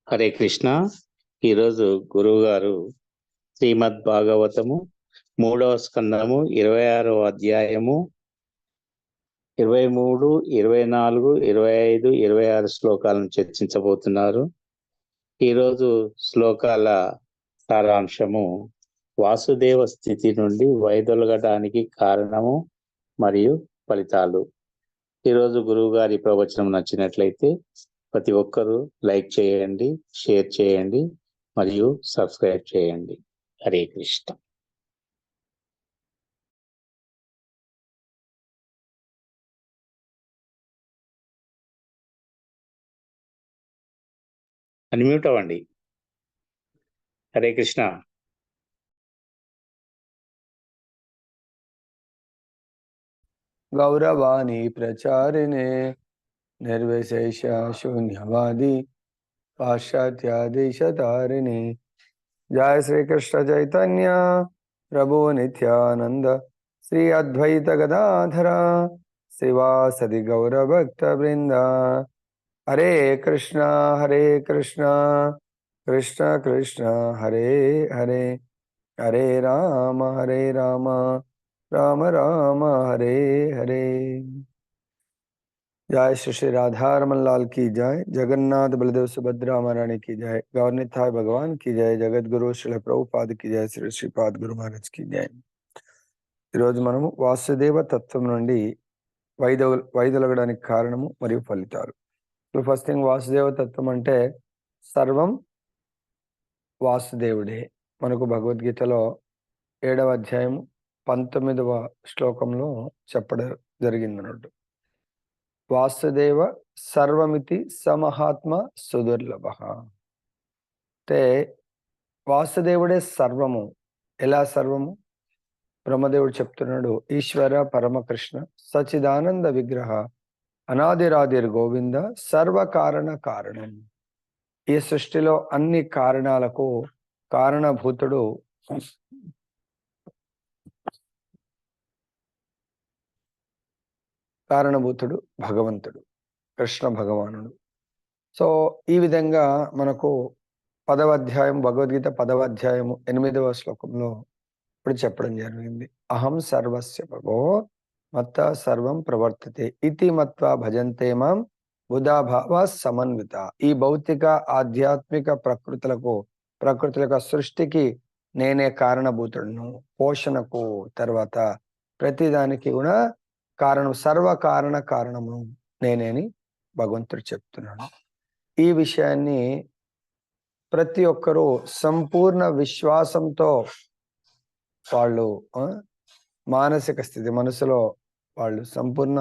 హరే కృష్ణ. ఈరోజు గురువు గారు శ్రీమద్ భాగవతము 3వ స్కందము 26వ అధ్యాయము 23, 24, 25, 26 శ్లోకాలను చర్చించబోతున్నారు. ఈరోజు శ్లోకాల సారాంశము వాసుదేవ స్థితి నుండి వైదొలగడానికి కారణము మరియు ఫలితాలు. ఈరోజు గురువు గారి ప్రవచనం నచ్చినట్లయితే ప్రతి ఒక్కరూ లైక్ చేయండి, షేర్ చేయండి మరియు సబ్స్క్రైబ్ చేయండి. హరే కృష్ణ. అన్మ్యూట్ అవ్వండి. హరే కృష్ణ. గౌరవాణి ప్రచారిణే నిర్విశేష శూన్యవాది పాశ్చాత్యాదేశతారిణి. జయ శ్రీకృష్ణ చైతన్య ప్రభు నిత్యానంద శ్రీ అద్వైత గదాధర శ్రీవాసది గౌరభక్త బృంద. హరే కృష్ణ కృష్ణ కృష్ణ హరే హరే, హరే రామ రామ రామ హరే హరే. जय श्री श्री राधा रमन लाल की जय, जगन्नाथ बलदेव सुभद्रा महारानी की जय, गौरनिताय भगवान की जय, जगत गुरु श्री प्रभुपाद की जय, శ్రీ శ్రీపాద గురు మహారాజ్ की जय. ఈరోజు మనము వాసుదేవ తత్వం నుండి వైదొలగడానికి కారణము మరియు ఫలితాలు. ఫస్ట్ థింగ్, వాసుదేవ తత్వం అంటే సర్వం వాసుదేవుడే. మనకు భగవద్గీతలో 7వ అధ్యాయం 19వ శ్లోకంలో చెప్పడం జరిగింది అన్నట్టు. వాసుదేవ సర్వమితి సమహాత్మ సుదుర్లభ. అంటే వాసుదేవుడే సర్వము. ఎలా సర్వము? బ్రహ్మదేవుడు చెప్తున్నాడు, ఈశ్వర పరమకృష్ణ సచిదానంద విగ్రహ అనాదిరాదిర్ గోవింద సర్వకారణ కారణం. ఈ సృష్టిలో అన్ని కారణాలకు కారణభూతుడు భగవంతుడు, కృష్ణ భగవానుడు. సో ఈ విధంగా మనకు 10వ అధ్యాయం భగవద్గీత 10వ అధ్యాయము 8వ శ్లోకంలో ఇప్పుడు చెప్పడం జరిగింది. అహం సర్వస్య ప్రభో మత్త సర్వం ప్రవర్తతే ఇతి మత్వా భజంతే మాం బుధాభావ సమన్విత. ఈ భౌతిక ఆధ్యాత్మిక ప్రకృతులకు సృష్టికి నేనే కారణభూతుడును, పోషణకు తర్వాత ప్రతిదానికి కూడా కారణం, సర్వకారణ కారణము నేనేని భగవంతుడు చెప్తున్నాడు. ఈ విషయాన్ని ప్రతి ఒక్కరూ సంపూర్ణ విశ్వాసంతో వాళ్ళు మానసిక స్థితి, మనసులో వాళ్ళు సంపూర్ణ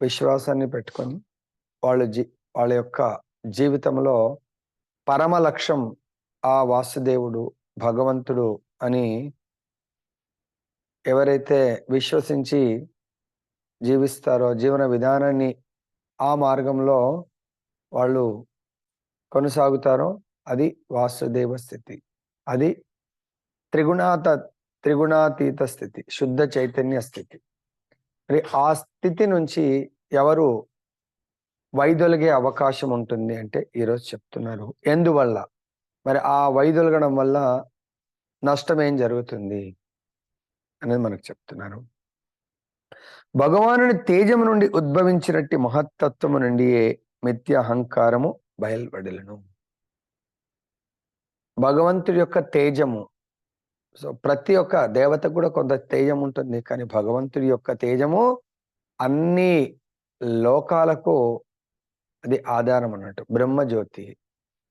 విశ్వాసాన్ని పెట్టుకొని వాళ్ళ యొక్క జీవితంలో పరమ లక్ష్యం ఆ వాసుదేవుడు భగవంతుడు అని ఎవరైతే విశ్వసించి జీవిస్తారో, జీవన విధానాన్ని ఆ మార్గంలో వాళ్ళు కొనసాగుతారో అది వాసుదేవ స్థితి. అది త్రిగుణాతీత స్థితి, శుద్ధ చైతన్య స్థితి. మరి ఆ స్థితి నుంచి ఎవరు వైదొలిగే అవకాశం ఉంటుంది అంటే ఈరోజు చెప్తున్నారు. ఎందువల్ల? మరి ఆ వైదొలగడం వల్ల నష్టం ఏం జరుగుతుంది అనేది మనకు చెప్తున్నారు. భగవానుని తేజము నుండి ఉద్భవించినట్టి మహత్తత్వము నుండి మిథ్య అహంకారము బయల్పడలను. భగవంతుడి యొక్క తేజము. సో ప్రతి ఒక్క దేవత కూడా కొంత తేజం ఉంటుంది, కానీ భగవంతుడి యొక్క తేజము అన్ని లోకాలకు అది ఆధారం అన్నట్టు, బ్రహ్మజ్యోతి.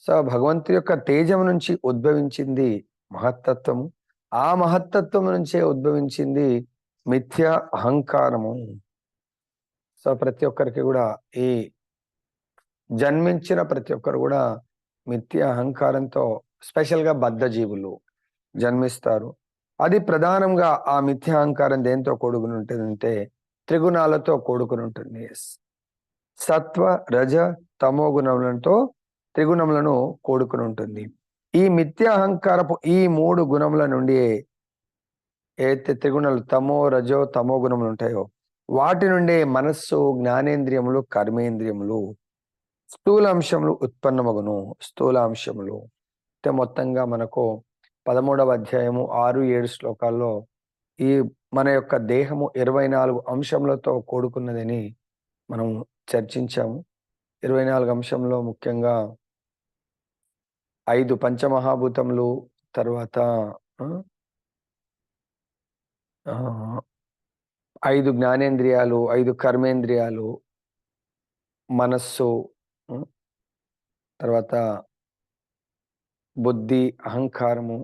సో భగవంతుడి యొక్క తేజం నుంచి ఉద్భవించింది మహత్తత్వము. ఆ మహత్తత్వం నుంచే ఉద్భవించింది మిథ్య అహంకారము. సో ప్రతి ఒక్కరికి కూడా ఈ జన్మించిన ప్రతి ఒక్కరు కూడా మిథ్య అహంకారంతో, స్పెషల్గా బద్ధ జీవులు జన్మిస్తారు. అది ప్రధానంగా ఆ మిథ్య అహంకారం దేంతో కూడుకుని ఉంటుందంటే త్రిగుణాలతో కూడుకుని ఉంటుంది. సత్వ రజ తమో గుణములతో త్రిగుణములను కూడుకుని ఉంటుంది. ఈ మిథ్య అహంకారపు ఈ 3 గుణముల నుండి ఏదైతే త్రిగుణాలు తమో రజో తమో గుణములు ఉంటాయో వాటి నుండే మనస్సు, జ్ఞానేంద్రియములు, కర్మేంద్రియములు స్థూలాంశములు ఉత్పన్నమగును. స్థూలాంశములు అంటే మొత్తంగా మనకు 13వ అధ్యాయము 6-7 శ్లోకాల్లో ఈ మన యొక్క దేహము 24 అంశములతో కూడుకున్నదని మనం చర్చించాము. 24 అంశంలో ముఖ్యంగా 5 పంచమహాభూతములు, తర్వాత ఆ, 5 జ్ఞానేంద్రియాలు, 5 కర్మేంద్రియాలు, మనస్సు, తర్వాత బుద్ధి, అహంకారము,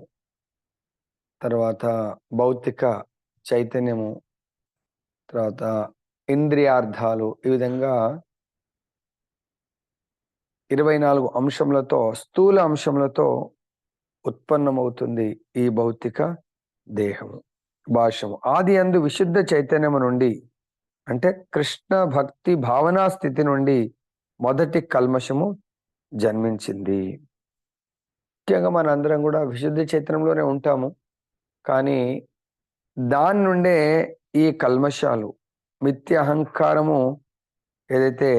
తర్వాత భౌతిక చైతన్యము, తర్వాత ఇంద్రియార్థాలు, ఈ విధంగా 24 అంశములతో, స్థూల అంశములతో ఉత్పన్నమవుతుంది ఈ భౌతిక దేహము, భాషము. ఆది యందు విశుద్ధ చైతన్యము నుండి, అంటే కృష్ణ భక్తి భావనా స్థితి నుండి మొదటి కల్మషము జన్మించింది. ముఖ్యంగా మన అందరం కూడా విశుద్ధ చైతన్యంలోనే ఉంటాము, కానీ దాని నుండే ఈ కల్మషాలు, మిథ్య అహంకారము ఏదైతే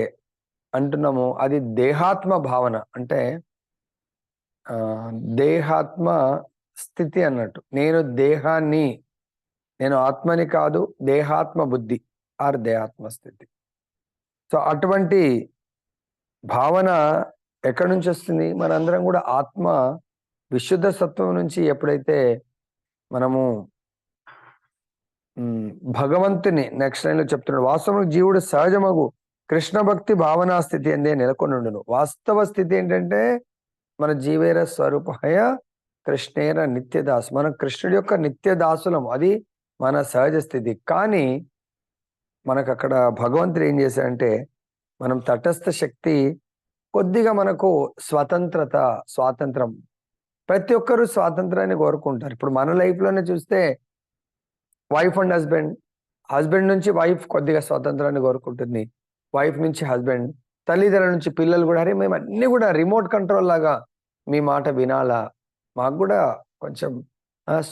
అంటున్నామో అది దేహాత్మ భావన, అంటే దేహాత్మ స్థితి అన్నట్టు. నేను ఆత్మని కాదు, దేహాత్మ బుద్ధి ఆర్ దేహాత్మ స్థితి. సో అటువంటి భావన ఎక్కడి నుంచి వస్తుంది? మనందరం కూడా ఆత్మ విశుద్ధ సత్వం నుంచి ఎప్పుడైతే మనము భగవంతుని నెక్స్ట్ లైన్ లో చెప్తున్నాడు, వాస్తవం జీవుడు సహజమగు కృష్ణ భక్తి భావనా స్థితి అందే నెలకొనుండును. వాస్తవ స్థితి ఏంటంటే మన జీవేర స్వరూపయ కృష్ణేర నిత్యదాసు, మనం కృష్ణుడి యొక్క నిత్యదాసులం, అది మన సహజ స్థితి. కానీ మనకు అక్కడ భగవంతుడు ఏం చేశాడంటే, మనం తటస్థ శక్తి కొద్దిగా మనకు స్వాతంత్రం, ప్రతి ఒక్కరూ స్వాతంత్రాన్ని కోరుకుంటారు. ఇప్పుడు మన లైఫ్లోనే చూస్తే వైఫ్ అండ్ హస్బెండ్ నుంచి వైఫ్ కొద్దిగా స్వాతంత్రాన్ని కోరుకుంటుంది, వైఫ్ నుంచి హస్బెండ్, తల్లిదండ్రుల నుంచి పిల్లలు కూడా, అరే మేము అన్ని కూడా రిమోట్ కంట్రోల్ లాగా మీ మాట వినాలా, మాకు కూడా కొంచెం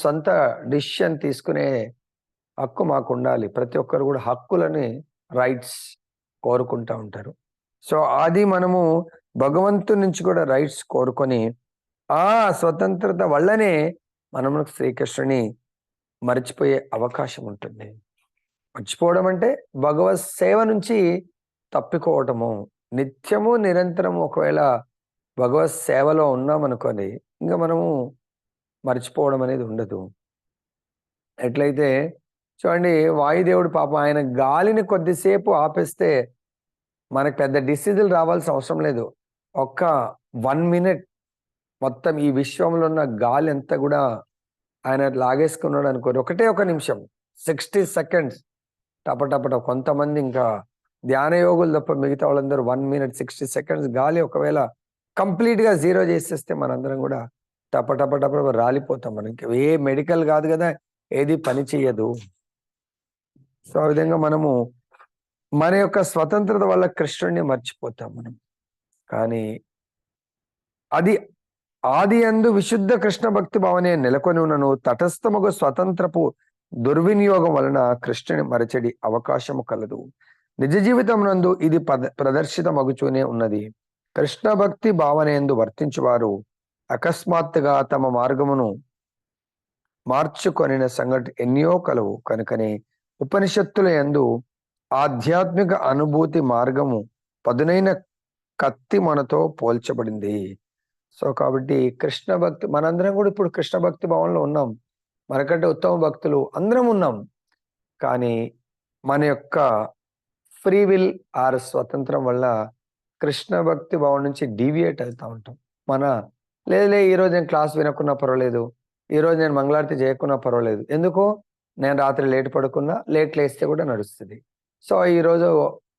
సొంత డిసిషన్ తీసుకునే హక్కు మాకు ఉండాలి. ప్రతి ఒక్కరు కూడా హక్కులని, రైట్స్ కోరుకుంటూ ఉంటారు. సో అది మనము భగవంతుడి నుంచి కూడా రైట్స్ కోరుకొని ఆ స్వతంత్రత వల్లనే మనము శ్రీకృష్ణుని మర్చిపోయే అవకాశం ఉంటుంది. మర్చిపోవడం అంటే భగవత్ సేవ నుంచి తప్పికోవటము. నిత్యము నిరంతరము ఒకవేళ భగవత్ సేవలో ఉన్నామనుకోని ఇంకా మనము మర్చిపోవడం అనేది ఉండదు. ఎట్లయితే చూడండి, వాయుదేవుడు పాపం ఆయన గాలిని కొద్దిసేపు ఆపేస్తే మనకు పెద్ద డిసీజులు రావాల్సిన అవసరం లేదు. ఒక్క 1 మినిట్ మొత్తం ఈ విశ్వంలో ఉన్న గాలి అంతా కూడా ఆయన లాగేసుకున్నాడు అనుకోరు, ఒకటే 1 నిమిషం, 60 సెకండ్స్ టపటపట. కొంతమంది ఇంకా ధ్యాన యోగులు తప్ప మిగతా వాళ్ళందరూ 1 మినిట్ 60 సెకండ్స్ గాలి ఒకవేళ కంప్లీట్ గా జీరో చేసేస్తే మనందరం కూడా టపటపటప రాలిపోతాం. మనకి ఏ మెడికల్ కాదు కదా, ఏది పని చెయ్యదు. సో ఆ విధంగా మనము మన యొక్క స్వతంత్రత వల్ల కృష్ణుడిని మర్చిపోతాం మనం. కానీ అది ఆది యందు విశుద్ధ కృష్ణ భక్తి భావనే నెలకొని ఉన్నను, తటస్థముగా స్వతంత్రపు దుర్వినియోగం వలన కృష్ణుని మరచడి అవకాశము కలదు. నిజ జీవితం నందు ఇది ప్రదర్శితమగుచూనే ఉన్నది. కృష్ణ భక్తి భావనేందు వర్తించువారు అకస్మాత్తుగా తమ మార్గమును మార్చుకొనిన సంఘటన ఎన్నో కలవు. కనుకనే ఉపనిషత్తుల యందు ఆధ్యాత్మిక అనుభూతి మార్గము పదునైన కత్తి మనతో పోల్చబడింది. సో కాబట్టి కృష్ణ భక్తి, మనందరం కూడా ఇప్పుడు కృష్ణ భక్తి భావంలో ఉన్నాం, మనకంటే ఉత్తమ భక్తులు అందరం ఉన్నాం. కానీ మన యొక్క ఫ్రీ విల్ ఆర్ స్వతంత్రం వల్ల కృష్ణ భక్తి భావం నుంచి డీవియేట్ అవుతూ ఉంటాం. లేదు ఈరోజు నేను క్లాస్ వినకున్నా పర్వాలేదు, ఈరోజు నేను మంగళారతి చేయకున్నా పర్వాలేదు, ఎందుకు నేను రాత్రి లేట్ పడుకున్నా, లేట్ లేస్తే కూడా నడుస్తుంది. సో ఈరోజు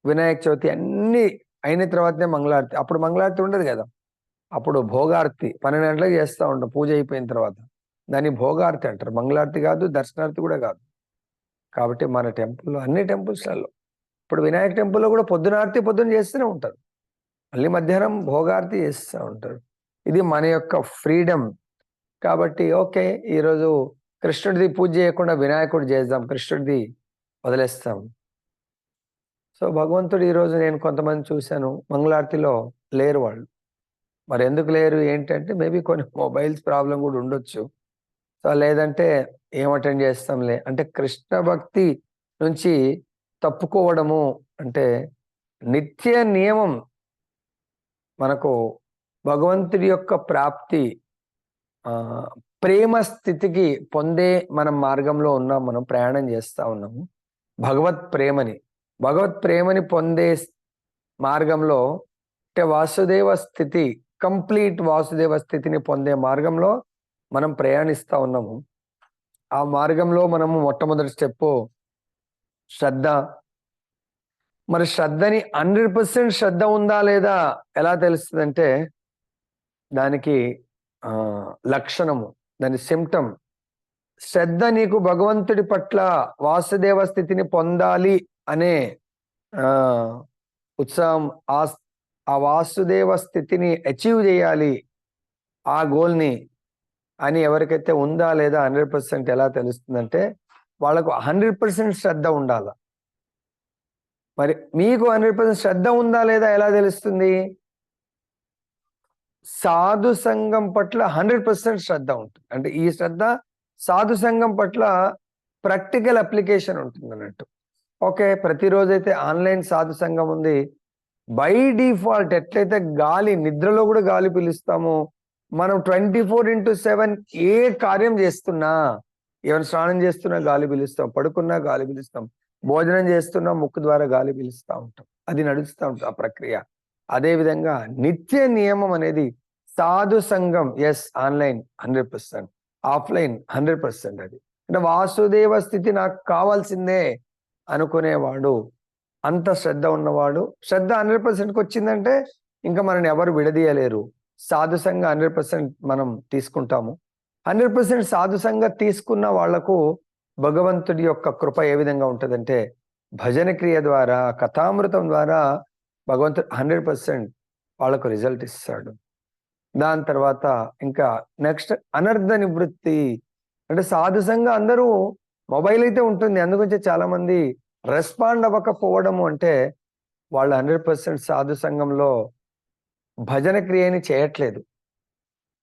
వినాయక చవితి అన్ని అయిన తర్వాతనే మంగళారతి, అప్పుడు మంగళారతి ఉండదు కదా, అప్పుడు భోగారతి 12 గంటలకు చేస్తూ ఉంటాం పూజ అయిపోయిన తర్వాత, దాన్ని భోగారతి అంటారు, మంగళారతి కాదు, దర్శనారతి కూడా కాదు. కాబట్టి మన టెంపుల్లో, అన్ని టెంపుల్స్లలో, ఇప్పుడు వినాయక టెంపుల్లో కూడా పొద్దున చేస్తూనే ఉంటారు, మళ్ళీ మధ్యాహ్నం భోగారతి చేస్తూ ఉంటారు. ఇది మన యొక్క ఫ్రీడమ్. కాబట్టి ఓకే, ఈరోజు కృష్ణుడిది పూజ చేయకుండా వినాయకుడు చేద్దాం, కృష్ణుడిది వదిలేస్తాం. సో భగవంతుడు ఈరోజు నేను కొంతమంది చూశాను మంగళారతిలో లేరు వాళ్ళు. మరి ఎందుకు లేరు ఏంటంటే మేబీ కొన్ని మొబైల్స్ ప్రాబ్లం కూడా ఉండొచ్చు. సో లేదంటే ఏం అటెండ్ చేస్తాంలే అంటే కృష్ణ భక్తి నుంచి తప్పుకోవడము అంటే నిత్య నియమం మనకు భగవంతుడి యొక్క ప్రాప్తి ప్రేమ స్థితికి పొందే మనం మార్గంలో ఉన్నాం, మనం ప్రయాణం చేస్తా ఉన్నాము. భగవత్ ప్రేమని పొందే మార్గంలో అంటే వాసుదేవ స్థితి, కంప్లీట్ వాసుదేవ స్థితిని పొందే మార్గంలో మనం ప్రయాణిస్తా ఉన్నాము. ఆ మార్గంలో మనము మొట్టమొదటి స్టెప్ శ్రద్ధ. మరి శ్రద్ధని 100% శ్రద్ధ ఉందా లేదా ఎలా తెలుస్తుందంటే దానికి లక్షణము, దాని సిమ్టమ్. శ్రద్ధ నీకు భగవంతుడి పట్ల వాసుదేవ స్థితిని పొందాలి అనే ఉత్సాహం, ఆ వాసుదేవ స్థితిని అచీవ్ చేయాలి, ఆ గోల్ని అని ఎవరికైతే ఉందా లేదా 100% ఎలా తెలుస్తుందంటే వాళ్ళకు 100% శ్రద్ధ ఉండాలి. మరి మీకు 100% శ్రద్ధ ఉందా లేదా ఎలా తెలుస్తుంది? సాధు సంఘం పట్ల 100% శ్రద్ధ ఉంటుంది. అంటే ఈ శ్రద్ధ సాధు సంఘం పట్ల ప్రాక్టికల్ అప్లికేషన్ ఉంటుంది అన్నట్టు. ఓకే, ప్రతిరోజు అయితే ఆన్లైన్ సాధు సంఘం ఉంది. బై డిఫాల్ట్ ఎట్లయితే గాలి, నిద్రలో కూడా గాలి పిలుస్తామో, మనం 24/7 ఏ కార్యం చేస్తున్నా, ఏమైనా స్నానం చేస్తున్నా గాలి పిలుస్తాం, పడుకున్నా గాలి పిలుస్తాం, భోజనం చేస్తున్నా ముక్కు ద్వారా గాలి పిలుస్తూ ఉంటాం. అది నడుస్తూ ఉంటుంది ఆ ప్రక్రియ. అదేవిధంగా నిత్య నియమం అనేది సాధు సంఘం, ఎస్ ఆన్లైన్ 100%, ఆఫ్లైన్ 100%. అది అంటే వాసుదేవ స్థితి నాకు కావాల్సిందే అనుకునేవాడు, అంత శ్రద్ధ ఉన్నవాడు, శ్రద్ధ 100%కి వచ్చిందంటే ఇంకా మనని ఎవరు విడదీయలేరు. సాధు సంఘ 100% మనం తీసుకుంటాము. 100% సాధు సంఘ తీసుకున్న వాళ్లకు భగవంతుడి యొక్క కృప ఏ విధంగా ఉంటుందంటే భజన క్రియ ద్వారా, కథామృతం ద్వారా భగవంతుడు 100% వాళ్ళకు రిజల్ట్ ఇస్తాడు. దాని తర్వాత ఇంకా నెక్స్ట్ అనర్థ నివృత్తి. అంటే సాధు సంఘ అందరూ మొబైల్ అయితే ఉంటుంది, అందుగురించి చాలా మంది రెస్పాండ్ అవ్వకపోవడము అంటే వాళ్ళు 100% సాధు సంఘంలో భజన క్రియని చేయట్లేదు.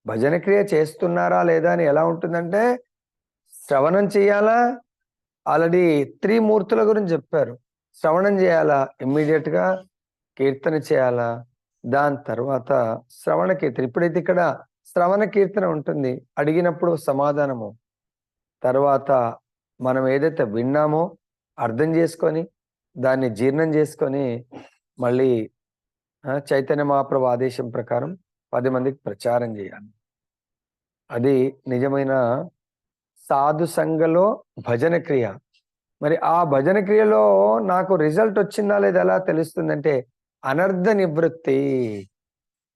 భజన క్రియ చేస్తున్నారా లేదా అని ఎలా ఉంటుందంటే శ్రవణం చేయాలా, ఆల్రెడీ 3 మూర్తుల గురించి చెప్పారు. శ్రవణం చేయాలా, ఇమ్మీడియట్ గా కీర్తన చేయాలా, దాని తర్వాత శ్రవణ కీర్తన. ఇప్పుడైతే ఇక్కడ శ్రవణ కీర్తన ఉంటుంది, అడిగినప్పుడు సమాధానము, తర్వాత మనం ఏదైతే విన్నామో అర్థం చేసుకొని దాన్ని జీర్ణం చేసుకొని మళ్ళీ చైతన్య మహాప్రభు ఆదేశం ప్రకారం 10 మందికి ప్రచారం చేయాలి. అది నిజమైన సాధు సంఘలో భజన క్రియ. మరి ఆ భజన క్రియలో నాకు రిజల్ట్ వచ్చిందా లేదా ఎలా తెలుస్తుందంటే అనర్థ నివృత్తి.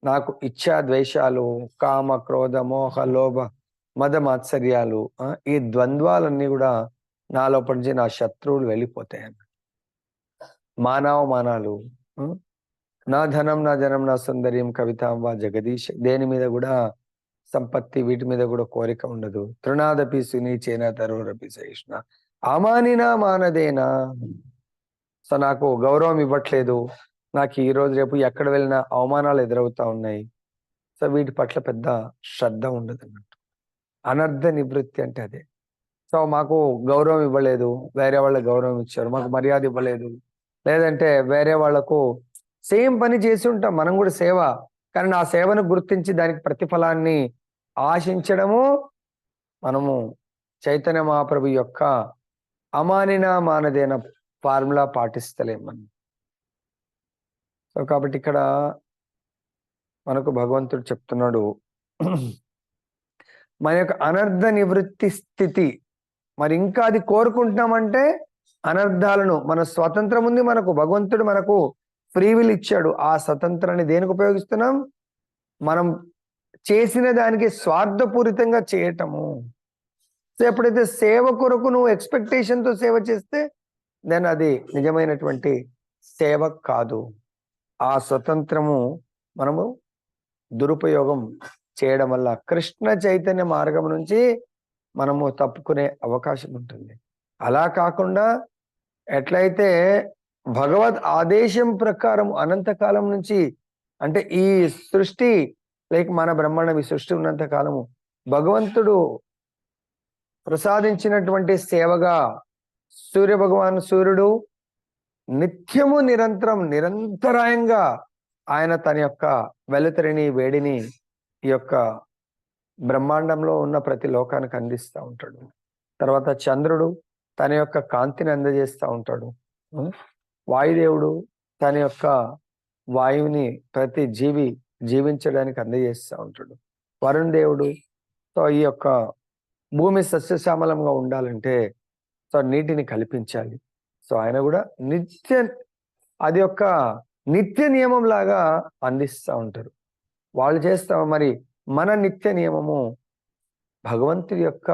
నాకు ఇచ్ఛా ద్వేషాలు, కామ క్రోధ మోహ లోభ మద మాత్సర్యాలు, ఈ ద్వంద్వాలన్నీ కూడా నాలో నుంచి నా శత్రువులు వెళ్ళిపోతాయి. మానవమానాలు, నా ధనం నా జనం నా సుందర్యం కవితాం వా జగదీశ్, దేని మీద కూడా సంపత్తి వీటి మీద కూడా కోరిక ఉండదు. తృణాదపి సునీ చేనా తరోరపి సహిష్ణ అమానినా మానదేనా. సో నాకు గౌరవం ఇవ్వట్లేదు, నాకు ఈ రోజు రేపు ఎక్కడ వెళ్ళినా అవమానాలు ఎదురవుతా ఉన్నాయి. సో వీటి పట్ల పెద్ద శ్రద్ధ ఉండదు అన్నట్టు. అనర్థ నివృత్తి అంటే అదే. సో మాకు గౌరవం ఇవ్వలేదు, వేరే వాళ్ళకి గౌరవం ఇచ్చారు, మాకు మర్యాద ఇవ్వలేదు, లేదంటే వేరే వాళ్లకు సేమ్ పని చేసి ఉంటాం మనం కూడా సేవ, కానీ ఆ సేవను గుర్తించి దానికి ప్రతిఫలాన్ని ఆశించడము మనము చైతన్య మహాప్రభు యొక్క అమానినా మానదేన ఫార్ములా పాటిస్తలేం మనం. సో కాబట్టి ఇక్కడ మనకు భగవంతుడు చెప్తున్నాడు మన యొక్క అనర్థ నివృత్తి స్థితి. మరి ఇంకా అది కోరుకుంటున్నామంటే అనర్థాలను, మన స్వతంత్రం ఉంది మనకు, భగవంతుడు మనకు ఫ్రీ విల్ ఇచ్చాడు. ఆ స్వతంత్రాన్ని దేనికి ఉపయోగిస్తున్నాం? మనం చేసిన దానికి స్వార్థపూరితంగా చేయటము. సో ఎప్పుడైతే సేవ కొరకు నువ్వు ఎక్స్పెక్టేషన్తో సేవ చేస్తే దెన్ అది నిజమైనటువంటి సేవ కాదు. ఆ స్వతంత్రము మనము దురుపయోగం చేయడం వల్ల కృష్ణ చైతన్య మార్గం నుంచి మనము తప్పుకునే అవకాశం ఉంటుంది. అలా కాకుండా ఎట్లయితే భగవద్ ఆదేశం ప్రకారం అనంతకాలం నుంచి అంటే ఈ సృష్టి లైక్ మన బ్రహ్మాండం, ఈ సృష్టి ఉన్నంత కాలము భగవంతుడు ప్రసాదించినటువంటి సేవగా సూర్యుడు నిత్యము నిరంతరాయంగా ఆయన తన యొక్క వెలుతురిని, వేడిని ఈ యొక్క బ్రహ్మాండంలో ఉన్న ప్రతి లోకానికి అందిస్తూ ఉంటాడు. తర్వాత చంద్రుడు తన యొక్క కాంతిని అందజేస్తూ ఉంటాడు. వాయుదేవుడు తన యొక్క వాయువుని ప్రతి జీవి జీవించడానికి అందజేస్తూ ఉంటాడు. వరుణ్ దేవుడు సో ఈ యొక్క భూమి సస్యశ్యామలంగా ఉండాలంటే సో నీటిని కల్పించాలి. సో ఆయన కూడా అది యొక్క నిత్య నియమం లాగా అందిస్తూ ఉంటారు. వాళ్ళు చేస్తాం. మరి మన నిత్య నియమము భగవంతుడి యొక్క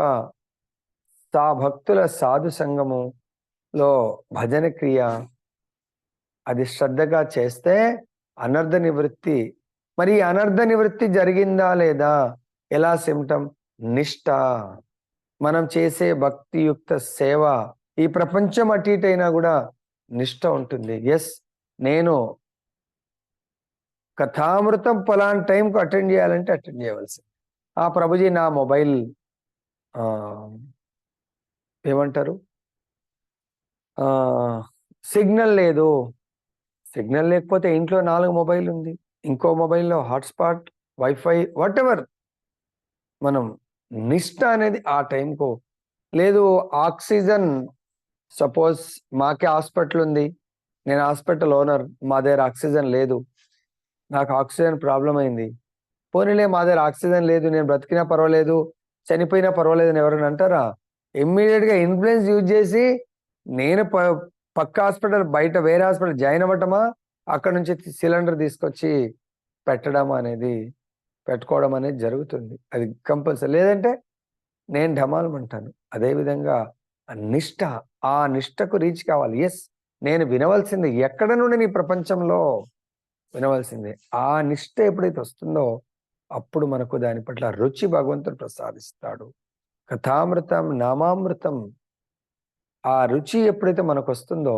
భక్తుల సాధు సంగములో భజన క్రియ, అది శ్రద్ధగా చేస్తే అనర్థ నివృత్తి. మరి అనర్థ నివృత్తి జరిగిందా లేదా? ఎలా సిమ్టమ్? నిష్ఠ. మనం చేసే భక్తియుక్త సేవ ఈ ప్రపంచం అటు ఇటు అయినా కూడా నిష్ఠ ఉంటుంది. ఎస్, నేను కథామృతం పలానా టైంకు అటెండ్ చేయాలంటే అటెండ్ చేయవలసింది. ప్రభుజీ నా మొబైల్ ఏమంటారు సిగ్నల్ లేదు. సిగ్నల్ లేకపోతే ఇంట్లో 4 మొబైల్ ఉంది, ఇంకో మొబైల్లో హాట్స్పాట్, వైఫై, వాట్ ఎవర్. మనం నిష్ఠ అనేది ఆ టైంకు లేదు. ఆక్సిజన్, సపోజ్ మాకే హాస్పిటల్ ఉంది, నేను హాస్పిటల్ ఓనర్, మా దగ్గర ఆక్సిజన్ లేదు, నాకు ఆక్సిజన్ ప్రాబ్లం అయింది. పోనీలే మా దగ్గర ఆక్సిజన్ లేదు, నేను బ్రతికినా పర్వాలేదు, చనిపోయినా పర్వాలేదు అని ఎవరైనా అంటారా? ఇమ్మీడియట్గా ఇన్ఫ్లుయెన్స్ యూజ్ చేసి నేను పక్క హాస్పిటల్ బయట వేరే హాస్పిటల్ జాయిన్ అవ్వటమా, అక్కడ నుంచి సిలిండర్ తీసుకొచ్చి పెట్టుకోవడం అనేది జరుగుతుంది. అది కంపల్సరీ. లేదంటే నేను ఢమాలమంటాను. అదేవిధంగా నిష్ఠ, ఆ నిష్ఠకు రీచ్ కావాలి. ఎస్, నేను వినవలసింది ఎక్కడ నుండి నీ ప్రపంచంలో వినవలసిందే. ఆ నిష్ఠ ఎప్పుడైతే వస్తుందో అప్పుడు మనకు దాని పట్ల రుచి భగవంతుడు ప్రసాదిస్తాడు. కథామృతం, నామామృతం, ఆ రుచి ఎప్పుడైతే మనకు వస్తుందో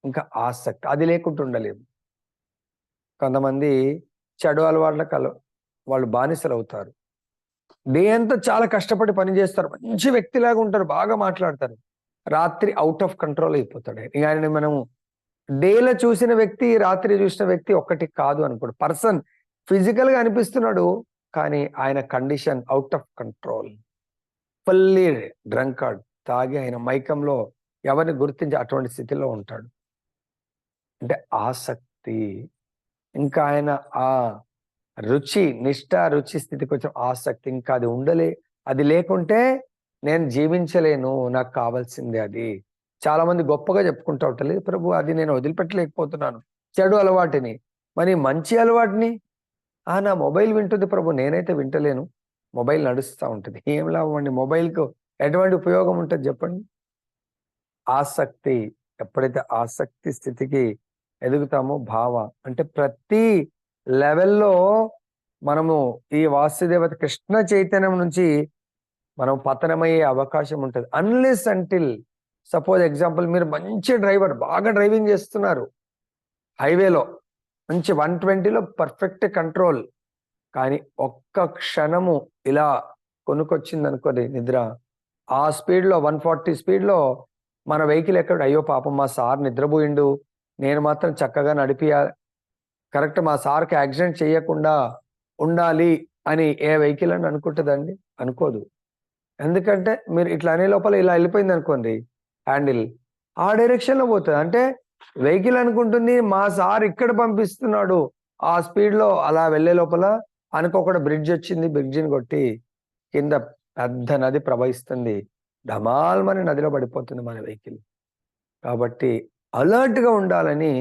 ఇంకా ఆసక్తి, అది లేకుండా ఉండలేము. కొంతమంది చెడు అలవాట్లకు వాళ్ళు బానిసలు అవుతారు. డే అంతా చాలా కష్టపడి పని చేస్తారు, మంచి వ్యక్తిలాగా ఉంటారు, బాగా మాట్లాడతారు, రాత్రి అవుట్ ఆఫ్ కంట్రోల్ అయిపోతాడు. ఇక ఆయన మనము డేలో చూసిన వ్యక్తి, రాత్రి చూసిన వ్యక్తి ఒక్కటి కాదు అనుకోడు. పర్సన్ ఫిజికల్ గా అనిపిస్తున్నాడు, కానీ ఆయన condition out of control, fully drunkard, తాగి ఆయన మైకంలో ఎవరిని గుర్తించి అటువంటి స్థితిలో ఉంటాడు. అంటే ఆసక్తి, ఇంకా ఆయన ఆ రుచి, నిష్ఠ రుచి స్థితికి వచ్చిన ఆసక్తి, ఇంకా అది లేకుంటే నేను జీవించలేను, నాకు కావాల్సిందే అది. చాలా మంది గొప్పగా చెప్పుకుంటూ ఉంటారు, ప్రభు అది నేను వదిలిపెట్టలేకపోతున్నాను చెడు అలవాటుని. మరి మంచి అలవాటుని నా మొబైల్ వింటుంది ప్రభు, నేనైతే వింటలేను, మొబైల్ నడుస్తూ ఉంటుంది. ఏం లాభం అండి? మొబైల్కు ఎటువంటి ఉపయోగం ఉంటుంది చెప్పండి? ఆసక్తి, ఎప్పుడైతే ఆసక్తి స్థితికి ఎదుగుతామో, భావ అంటే ప్రతి లెవెల్లో మనము ఈ వాసుదేవత కృష్ణ చైతన్యం నుంచి మనం పతనమయ్యే అవకాశం ఉంటుంది. అన్లెస్ అంటిల్ సపోజ్ ఎగ్జాంపుల్, మీరు మంచి డ్రైవర్, బాగా డ్రైవింగ్ చేస్తున్నారు, హైవేలో మంచి 120లో పర్ఫెక్ట్ కంట్రోల్, కానీ ఒక్క క్షణము ఇలా కొనుక్కొచ్చింది అనుకోండి నిద్ర, ఆ స్పీడ్లో 140 స్పీడ్లో మన వెహికల్ ఎక్కడ, అయ్యో పాపం మా సార్ నిద్రపోయిండు, నేను మాత్రం చక్కగా నడిపియాలి, కరెక్ట్ మా సార్కి యాక్సిడెంట్ చేయకుండా ఉండాలి అని ఏ వెహికల్ అని అనుకుంటుందండి? అనుకోదు. ఎందుకంటే మీరు ఇట్లా అనే లోపల ఇలా వెళ్ళిపోయింది అనుకోండి, హ్యాండిల్ ఆ డైరెక్షన్లో పోతుంది. అంటే వెహికల్ అనుకుంటుంది మా సార్ ఇక్కడ పంపిస్తున్నాడు, ఆ స్పీడ్లో అలా వెళ్ళే లోపల అనుకోకుండా బ్రిడ్జ్ వచ్చింది, బ్రిడ్జిని కొట్టి కింద పెద్ద నది ప్రవహిస్తుంది, ఢమాల్మని నదిలో పడిపోతుంది మన వెహికల్. కాబట్టి అలర్ట్గా ఉండాలని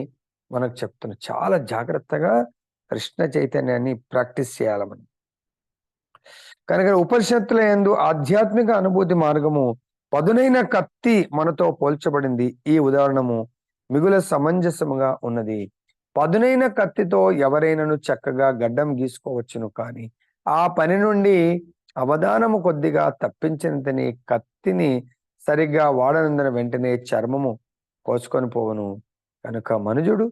మనకు చెప్తున్నా. చాలా జాగ్రత్తగా కృష్ణ చైతన్యాన్ని ప్రాక్టీస్ చేయాలి మనం. కనుక ఉపనిషత్తుల యందు ఆధ్యాత్మిక అనుభూతి మార్గము పదునైన కత్తి మనతో పోల్చబడింది. ఈ ఉదాహరణము మిగుల సమంజసముగా ఉన్నది. పదునైన కత్తితో ఎవరైనాను చక్కగా గడ్డం గీసుకోవచ్చును, కానీ ఆ పని నుండి అవధానము కొద్దిగా తప్పించినంతని కత్తిని సరిగ్గా వాడనందున వెంటనే చర్మము కోసుకొని పోవును. కనుక మనుజుడు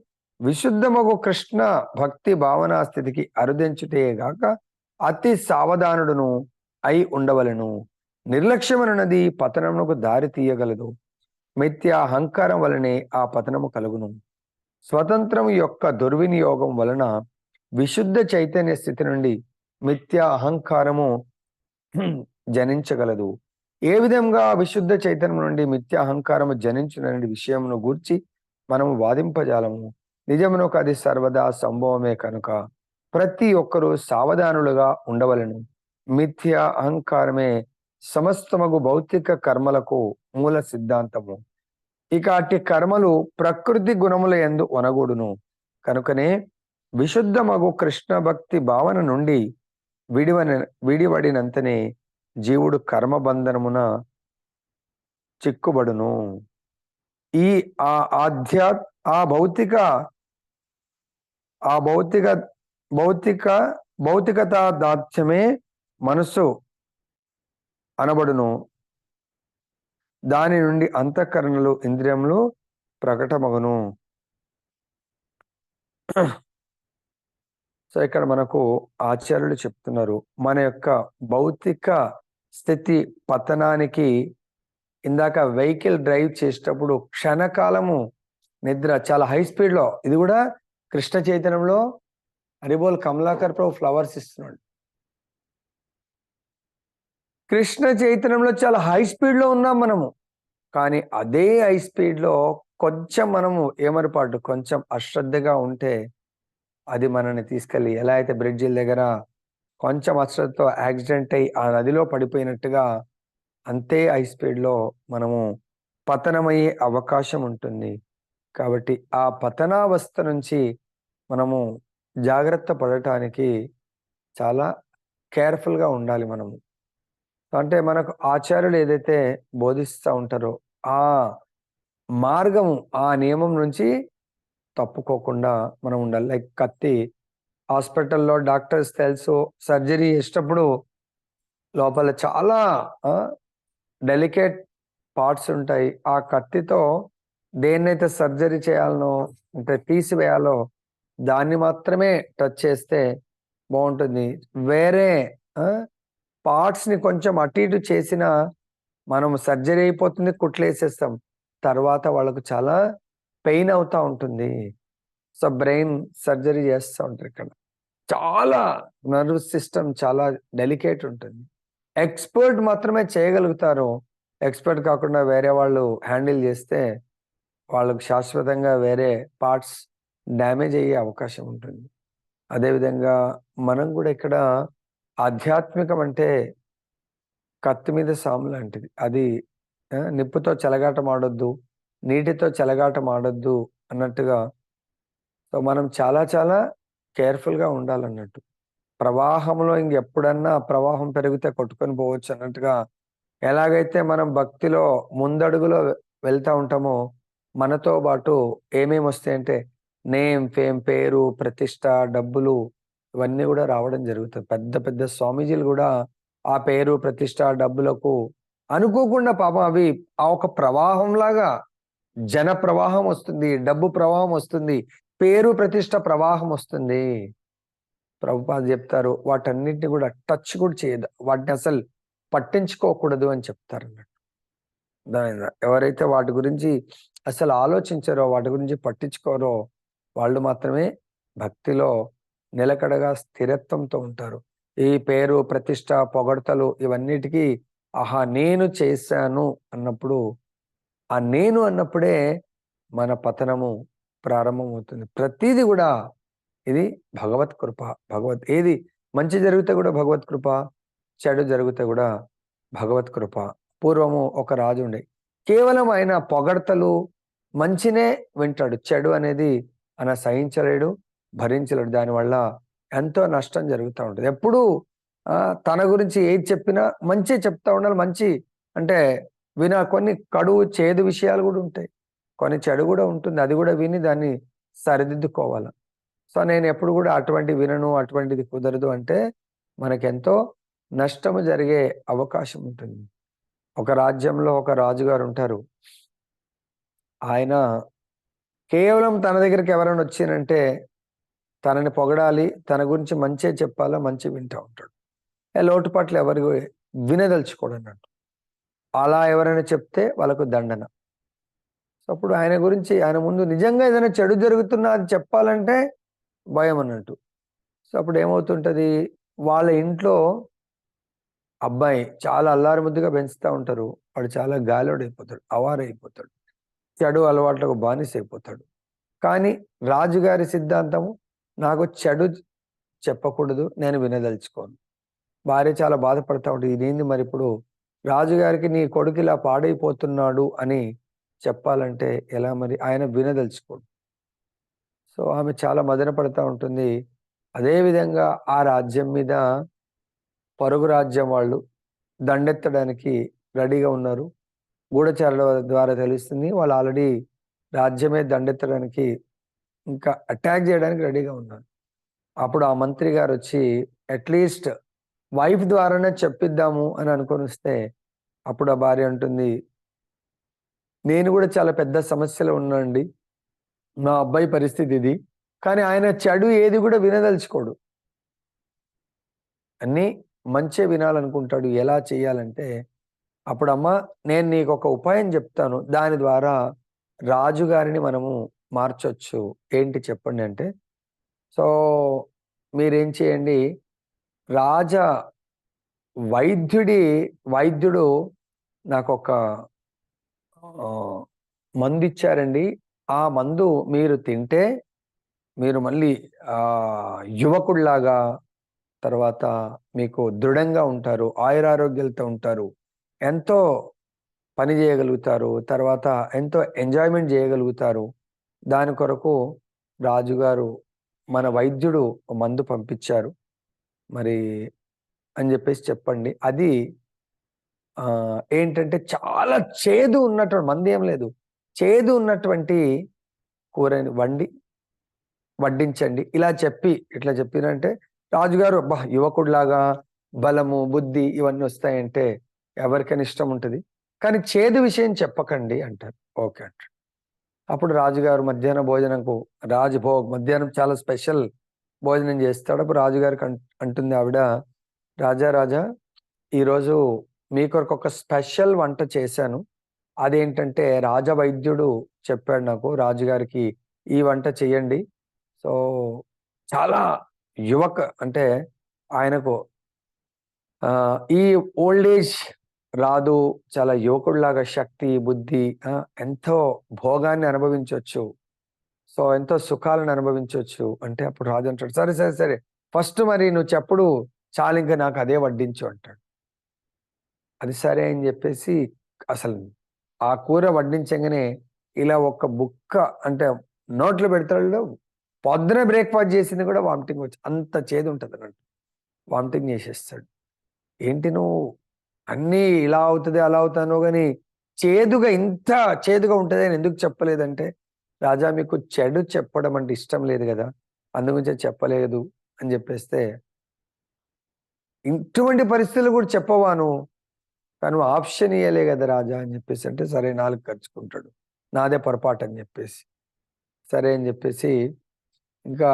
విశుద్ధమగు కృష్ణ భక్తి భావనా స్థితికి అరుదించుటేగాక అతి సావధానుడును అయి ఉండవలను. నిర్లక్ష్యమనున్నది పతనమునకు దారి తీయగలదు. మిథ్యా అహంకారం వలనే ఆ పతనము కలుగును. స్వతంత్రం యొక్క దుర్వినియోగం వలన విశుద్ధ చైతన్య స్థితి నుండి మిథ్యా అహంకారము జనించగలదు. ఏ విధంగా విశుద్ధ చైతన్యం నుండి మిథ్యా అహంకారము జనించుననే విషయమును గూర్చి మనము వాదింపజాలము. నిజమునకు అది సర్వదా సంభవమే కనుక ప్రతి ఒక్కరూ సావధానులుగా ఉండవలను. మిథ్యా అహంకారమే సమస్తమగు భౌతిక కర్మలకు మూల సిద్ధాంతము. ఇక అట్టి కర్మలు ప్రకృతి గుణముల యందు ఒనగూడును. కనుకనే విశుద్ధమగు కృష్ణ భక్తి భావన నుండి విడివడినంతనే జీవుడు కర్మబంధనమున చిక్కుబడును. ఈ ఆ ఆధ్యాత్ ఆ భౌతిక భౌతికతా దాస్యమే మనస్సు అనబడును. దాని నుండి అంతఃకరణలు ఇంద్రియములు ప్రకటమగును. సో ఇక్కడ మనకు ఆచార్యులు చెప్తున్నారు, మన యొక్క భౌతిక స్థితి పతనానికి ఇందాక వెహికల్ డ్రైవ్ చేసేటప్పుడు క్షణకాలము నిద్ర చాలా హై స్పీడ్ లో, ఇది కూడా కృష్ణ చైతన్యంలో హరిబోల్ కమలాకర్ ప్రభు ఫ్లవర్స్ ఇస్తున్నాడు. కృష్ణ చైతన్యంలో చాలా హై స్పీడ్ లో ఉన్నాం మనము, కానీ అదే హై స్పీడ్ లో కొంచెం మనము ఏమరపాటు కొంచెం అశ్రద్ధగా ఉంటే అది మనల్ని తీసుకెళ్ళి, ఎలా అయితే బ్రిడ్జిల దగ్గర కొంచెం అశ్రద్ధతో యాక్సిడెంట్ అయ్యి ఆ నదిలో పడిపోయినట్టుగా అంతే హై స్పీడ్ లో మనము పతనమయ్యే అవకాశం ఉంటుంది. కాబట్టి ఆ పతనావస్థ నుంచి మనము జాగ్రత్త పడటానికి చాలా కేర్ఫుల్గా ఉండాలి మనము. అంటే మనకు ఆచార్యులు ఏదైతే బోధిస్తూ ఉంటారో ఆ మార్గము, ఆ నియమం నుంచి తప్పుకోకుండా మనం ఉండాలి. లైక్ కత్తి, హాస్పిటల్లో డాక్టర్స్ తెలుసు సర్జరీ చేసేటప్పుడు లోపల చాలా డెలికేట్ పార్ట్స్ ఉంటాయి. ఆ కత్తితో దేన్నైతే సర్జరీ చేయాలనో అంటే తీసివేయాలో దాన్ని మాత్రమే టచ్ చేస్తే బాగుంటుంది. వేరే పార్ట్స్ ని కొంచెం అటు ఇటు చేసిన మనం సర్జరీ అయిపోతుంది, కుట్లేసేస్తాం, తర్వాత వాళ్ళకు చాలా పెయిన్ అవుతా ఉంటుంది. సో బ్రెయిన్ సర్జరీ చేస్తూ ఉంటారు. ఇక్కడ చాలా నర్వ్ సిస్టమ్ చాలా డెలికేట్ ఉంటుంది. ఎక్స్పర్ట్ మాత్రమే చేయగలుగుతారు. ఎక్స్పర్ట్ కాకుండా వేరే వాళ్ళు హ్యాండిల్ చేస్తే వాళ్ళకు శాశ్వతంగా వేరే పార్ట్స్ డ్యామేజ్ అయ్యే అవకాశం ఉంటుంది. అదేవిధంగా మనం కూడా ఇక్కడ ఆధ్యాత్మికం అంటే కత్తి మీద సాము లాంటిది. అది నిప్పుతో చెలగాటం ఆడొద్దు, నీటితో చెలగాటం ఆడొద్దు అన్నట్టుగా. సో మనం చాలా చాలా కేర్ఫుల్గా ఉండాలన్నట్టు. ప్రవాహంలో ఇంకెప్పుడన్నా ప్రవాహం పెరిగితే కొట్టుకొని పోవచ్చు అన్నట్టుగా, ఎలాగైతే మనం భక్తిలో ముందడుగులో వెళ్తూ ఉంటామో మనతో పాటు ఏమేమి వస్తాయంటే నేమ్, ఫేమ్, పేరు, ప్రతిష్ట, డబ్బులు ఇవన్నీ కూడా రావడం జరుగుతుంది. పెద్ద పెద్ద స్వామీజీలు కూడా ఆ పేరు, ప్రతిష్ట, డబ్బులకు అనుకోకుండా పాపం అవి ఆ ఒక ప్రవాహంలాగా జన ప్రవాహం వస్తుంది, డబ్బు ప్రవాహం వస్తుంది, పేరు ప్రతిష్ట ప్రవాహం వస్తుంది. ప్రభుపాద చెప్తారు వాటన్నిటిని కూడా టచ్ కూడా చేయదు, వాటిని అసలు పట్టించుకోకూడదు అని చెప్తారు అన్నట్టు. ఎవరైతే వాటి గురించి అసలు ఆలోచించారో, వాటి గురించి పట్టించుకోరో వాళ్ళు మాత్రమే భక్తిలో నిలకడగా స్థిరత్వంతో ఉంటారు. ఈ పేరు, ప్రతిష్ట, పొగడ్తలు ఇవన్నిటికీ ఆహా నేను చేశాను అన్నప్పుడు, ఆ నేను అన్నప్పుడే మన పతనము ప్రారంభమవుతుంది. ప్రతిదీ కూడా ఇది భగవత్ కృప. ఏది మంచి జరిగితే కూడా భగవత్ కృప, చెడు జరిగితే కూడా భగవత్ కృప. పూర్వము ఒక రాజు ఉండే, కేవలం ఆయన పొగడ్తలు మంచినే వింటాడు, చెడు అనేది ఆయన సహించలేడు, భరించలేడు. దానివల్ల ఎంతో నష్టం జరుగుతూ ఉంటుంది. ఎప్పుడూ తన గురించి ఏది చెప్పినా మంచి చెప్తా ఉండాలి. మంచి అంటే కొన్ని కడువు చేదు విషయాలు కూడా ఉంటాయి, కొన్ని చెడు కూడా ఉంటుంది, అది కూడా విని దాన్ని సరిదిద్దుకోవాలి. సో నేను ఎప్పుడు కూడా అటువంటి వినను, అటువంటిది కుదరదు అంటే మనకెంతో నష్టము జరిగే అవకాశం ఉంటుంది. ఒక రాజ్యంలో ఒక రాజుగారు ఉంటారు. ఆయన కేవలం తన దగ్గరికి ఎవరైనా వచ్చినంటే తనని పొగడాలి, తన గురించి మంచే చెప్పాలా, మంచి వింటా ఉంటాడు. లోటుపాట్లు ఎవరు వినదలుచుకోడు అన్నట్టు. అలా ఎవరైనా చెప్తే వాళ్ళకు దండన. సో అప్పుడు ఆయన గురించి ఆయన ముందు నిజంగా ఏదైనా చెడు జరుగుతున్నా అది చెప్పాలంటే భయం అన్నట్టు. సో అప్పుడు ఏమవుతుంటది, వాళ్ళ ఇంట్లో అబ్బాయి చాలా అల్లారి ముద్దుగా పెంచుతా ఉంటారు. వాడు చాలా గాలోడైపోతాడు, అవారైపోతాడు, చెడు అలవాట్లకు బానిస అయిపోతాడు. కానీ రాజుగారి సిద్ధాంతము, నాకు చెడు చెప్పకూడదు, నేను వినదలుచుకోను. భార్య చాలా బాధపడతా ఉంటుంది. ఇదేంది మరి ఇప్పుడు రాజుగారికి నీ కొడుకు ఇలా పాడైపోతున్నాడు అని చెప్పాలంటే ఎలా మరి? ఆయన వినదలుచుకోడు. సో ఆమె చాలా మదన పడతా ఉంటుంది. అదేవిధంగా ఆ రాజ్యం మీద పొరుగు రాజ్యం వాళ్ళు దండెత్తడానికి రెడీగా ఉన్నారు. గూఢచారుల ద్వారా తెలుస్తుంది వాళ్ళు ఆల్రెడీ రాజ్యమే దండెత్తడానికి, ఇంకా అటాక్ చేయడానికి రెడీగా ఉన్నారు. అప్పుడు ఆ మంత్రి గారు వచ్చి అట్లీస్ట్ వైఫ్ ద్వారానే చెప్పిద్దాము అని అనుకొని వస్తే, అప్పుడు ఆ భార్య అంటుంది, నేను కూడా చాలా పెద్ద సమస్యలో ఉన్నానండి, మా అబ్బాయి పరిస్థితి ఇది, కానీ ఆయన చెడు ఏది కూడా వినదలుచుకోడు, అన్నీ మంచే వినాలనుకుంటాడు. ఎలా చేయాలంటే, అప్పుడు అమ్మ నేను నీకు ఒక ఉపాయం చెప్తాను, దాని ద్వారా రాజుగారిని మనము మార్చొచ్చు, ఏంటి చెప్పండి అంటే, సో మీరేం చేయండి, రాజ వైద్యుడు నాకు ఒక మందు ఇచ్చారండి, ఆ మందు మీరు తింటే మీరు మళ్ళీ యువకుడిలాగా, తర్వాత మీకు దృఢంగా ఉంటారు, ఆయురారోగ్యాలతో ఉంటారు, ఎంతో పని చేయగలుగుతారు, తర్వాత ఎంతో ఎంజాయ్మెంట్ చేయగలుగుతారు. దాని కొరకు రాజుగారు మన వైద్యుడు మందు పంపించారు మరి అని చెప్పేసి చెప్పండి. అది ఏంటంటే చాలా చేదు ఉన్నటువంటి, మంది ఏం లేదు, చేదు ఉన్నటువంటి కూరని వడ్డించండి. ఇట్లా చెప్పినంటే రాజుగారు అబ్బా యువకుడిలాగా బలము బుద్ధి ఇవన్నీ వస్తాయంటే ఎవరికైనా ఇష్టం ఉంటుంది, కానీ చేదు విషయం చెప్పకండి అంటారు. ఓకే అంటారు. అప్పుడు రాజుగారు మధ్యాహ్న భోజనంకు మధ్యాహ్నం చాలా స్పెషల్ భోజనం చేస్తాడు. అప్పుడు రాజుగారికి అంటుంది ఆవిడ, రాజా ఈరోజు మీ కొరకు ఒక స్పెషల్ వంట చేశాను, అదేంటంటే రాజవైద్యుడు చెప్పాడు నాకు, రాజుగారికి ఈ వంట చెయ్యండి. సో చాలా అంటే ఆయనకు ఈ ఓల్డ్ ఏజ్ రాదు, చాలా యువకుడిలాగా శక్తి బుద్ధి, ఎంతో భోగాన్ని అనుభవించవచ్చు, సో ఎంతో సుఖాలను అనుభవించవచ్చు అంటే, అప్పుడు రాజు అంటాడు, సరే సరే సరే ఫస్ట్ మరి నువ్వు చెప్పుడు చాలు, ఇంకా నాకు అదే వడ్డించు అంటాడు. అది సరే అని చెప్పేసి అసలు ఆ కూర వడ్డించగానే ఇలా ఒక బుక్క అంటే నోట్లో పెడతాడు. పొద్దున బ్రేక్ఫాస్ట్ చేసింది కూడా వామిటింగ్ వచ్చి, అంత చేదు ఉంటుంది అన్నట్టు, వామిటింగ్ చేసేస్తాడు. ఏంటి నువ్వు అన్నీ ఇలా అవుతుంది అలా అవుతాను కానీ ఇంత చేదుగా ఉంటుంది అని ఎందుకు చెప్పలేదంటే, రాజా మీకు చెడు చెప్పడం అంటే ఇష్టం లేదు కదా, అందుగురించే చెప్పలేదు అని చెప్పేస్తే, ఇటువంటి పరిస్థితులు కూడా చెప్పవాను, కానీ ఆప్షన్ ఇయ్యలే కదా రాజా అని చెప్పేసి అంటే, సరే నాలుగు ఖర్చుకుంటాడు, నాదే పొరపాటు అని చెప్పేసి, సరే అని చెప్పేసి ఇంకా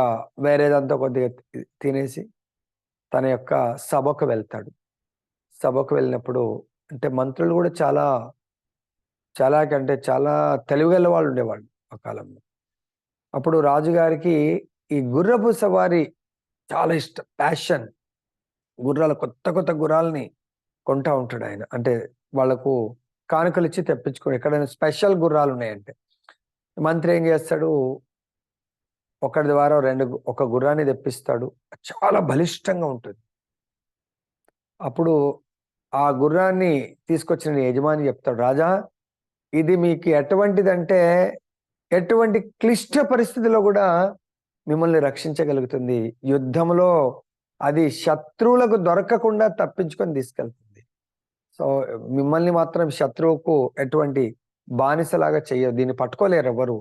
వేరేదంతా కొద్దిగా తినేసి తన యొక్క సభకు వెళ్తాడు. సభకు వెళ్ళినప్పుడు అంటే మంత్రులు కూడా చాలా తెలివిగల వాళ్ళు ఉండేవాళ్ళు ఆ కాలంలో. అప్పుడు రాజుగారికి ఈ గుర్రపు సవారి చాలా ఇష్టం, ప్యాషన్. కొత్త కొత్త గుర్రాలని కొంటా ఉంటాడు ఆయన. అంటే వాళ్లకు కానుకలు ఇచ్చి తెప్పించుకో, ఎక్కడైనా స్పెషల్ గుర్రాలు ఉన్నాయంటే. మంత్రి ఏం చేస్తాడు, ఒకటి ద్వారా ఒక గుర్రాన్ని తెప్పిస్తాడు, చాలా బలిష్టంగా ఉంటుంది. అప్పుడు ఆ గుర్రాన్ని తీసుకొచ్చిన యజమాని చెప్తాడు, రాజా ఇది మీకు ఎటువంటిదంటే ఎటువంటి క్లిష్ట పరిస్థితిలో కూడా మిమ్మల్ని రక్షించగలుగుతుంది, యుద్ధంలో అది శత్రువులకు దొరకకుండా తప్పించుకొని తీసుకెళ్తుంది. సో మిమ్మల్ని మాత్రం శత్రువుకు ఎటువంటి బానిసలాగా చెయ్యదు, దీన్ని పట్టుకోలేరు ఎవరు,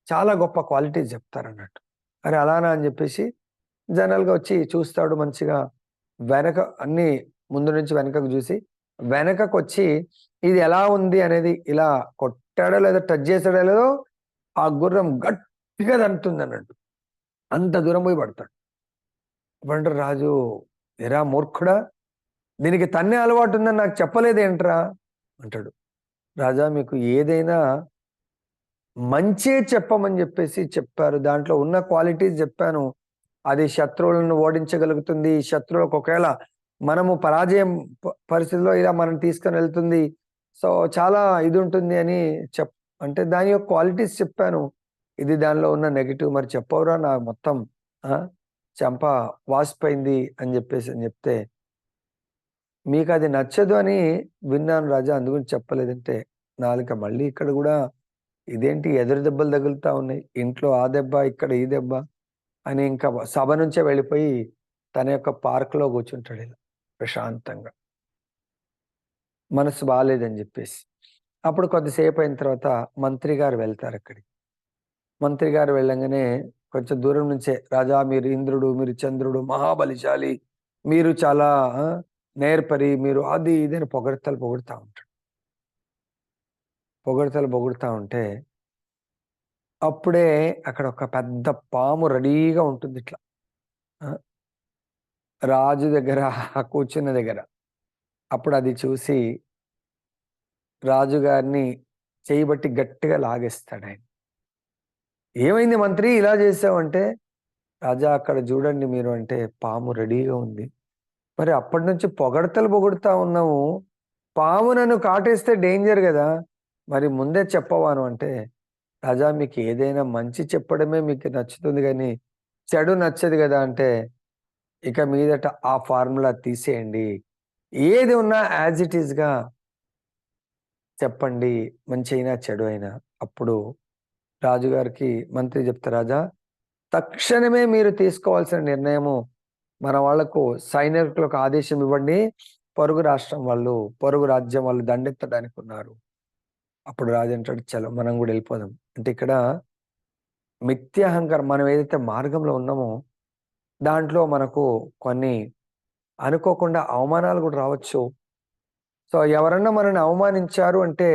చాలా గొప్ప క్వాలిటీస్ చెప్తారన్నట్టు. అరే అలానా అని చెప్పేసి జనరల్గా వచ్చి చూస్తాడు, మంచిగా వెనక అన్ని ముందు నుంచి వెనకకు చూసి వెనకకు వచ్చి ఇది ఎలా ఉంది అనేది ఇలా కొట్టాడో లేదో టచ్ చేసాడో లేదో ఆ గుర్రం గట్టిగా తంతుంది అన్నట్టు. అంత దూరం పోయి పడతాడు. అప్పుడు రాజు, ఎరా మూర్ఖుడా, దీనికి తన్నే అలవాటు ఉందని నాకు చెప్పలేదేంట్రా అంటాడు. రాజా, మీకు ఏదైనా మంచే చెప్పమని చెప్పేసి చెప్పారు, దాంట్లో ఉన్న క్వాలిటీస్ చెప్పాను. అది శత్రువులను ఓడించగలుగుతుంది, శత్రువులకు ఒకవేళ మనము పరాజయం పరిస్థితిలో ఇలా మనం తీసుకొని వెళ్తుంది, సో చాలా ఇది ఉంటుంది అని అంటే దాని యొక్క క్వాలిటీస్ చెప్పాను. ఇది దానిలో ఉన్న నెగిటివ్ మరి చెప్పవురా, నా మొత్తం చెంప వాసిపోయింది అని చెప్తే, మీకు అది నచ్చదు అని విన్నాను రాజా, అందుకని చెప్పలేదంటే, నాలుక మళ్ళీ ఇక్కడ కూడా ఇదేంటి ఎదురు దెబ్బలు తగులుతా ఉన్నాయి, ఇంట్లో ఆ దెబ్బ ఇక్కడ ఈ దెబ్బ అని ఇంకా సభ నుంచే వెళ్ళిపోయి తన యొక్క పార్క్లో కూర్చుంటాడు ఇలా ప్రశాంతంగా, మనసు బాగాలేదని చెప్పేసి. అప్పుడు కొద్దిసేపు అయిన తర్వాత మంత్రి గారు వెళ్తారు అక్కడికి. మంత్రి గారు వెళ్ళంగానే కొంచెం దూరం నుంచే, రాజా మీరు ఇంద్రుడు, మీరు చంద్రుడు, మహాబలిశాలి, మీరు చాలా నేర్పరి, మీరు అది ఇదని పొగడతలు పొగుడుతూ ఉంటాడు. పొగుడుతూ ఉంటే అప్పుడే అక్కడ ఒక పెద్ద పాము రెడీగా ఉంటుంది ఇట్లా రాజు దగ్గర కూర్చున్న దగ్గర. అప్పుడు అది చూసి రాజుగారిని చేయబట్టి గట్టిగా లాగేస్తాడు ఆయన. ఏమైంది మంత్రి ఇలా చేసావంటే, రాజా అక్కడ చూడండి మీరు అంటే పాము రెడీగా ఉంది. మరి అప్పటి నుంచి పొగుడుతా ఉన్నాము, పాము నన్ను కాటేస్తే డేంజర్ కదా, మరి ముందే చెప్పవాను అంటే, రాజా మీకు ఏదైనా మంచి చెప్పడమే మీకు నచ్చుతుంది కానీ చెడు నచ్చదు కదా అంటే, ఇక మీదట ఆ ఫార్ములా తీసేయండి, ఏది ఉన్నా యాజ్ ఇట్ ఈస్గా చెప్పండి, మంచి అయినా చెడు అయినా. అప్పుడు రాజుగారికి మంత్రి చెప్తారు, రాజా తక్షణమే మీరు తీసుకోవాల్సిన నిర్ణయము, మన వాళ్లకు సైనికులకు ఆదేశం ఇవ్వండి, పొరుగు రాష్ట్రం వాళ్ళు, పొరుగు రాజ్యం వాళ్ళు దండెత్తడానికి ఉన్నారు. అప్పుడు రాజు అంటాడు, చలో మనం కూడా వెళ్ళిపోదాం. అంటే ఇక్కడ మిథ్యాహంకారం, మనం ఏదైతే మార్గంలో ఉన్నామో దాంట్లో మనకు కొన్ని అనుకోకుండా అవమానాలు కూడా రావచ్చు. సో ఎవరన్నా మనల్ని అవమానించారు అంటే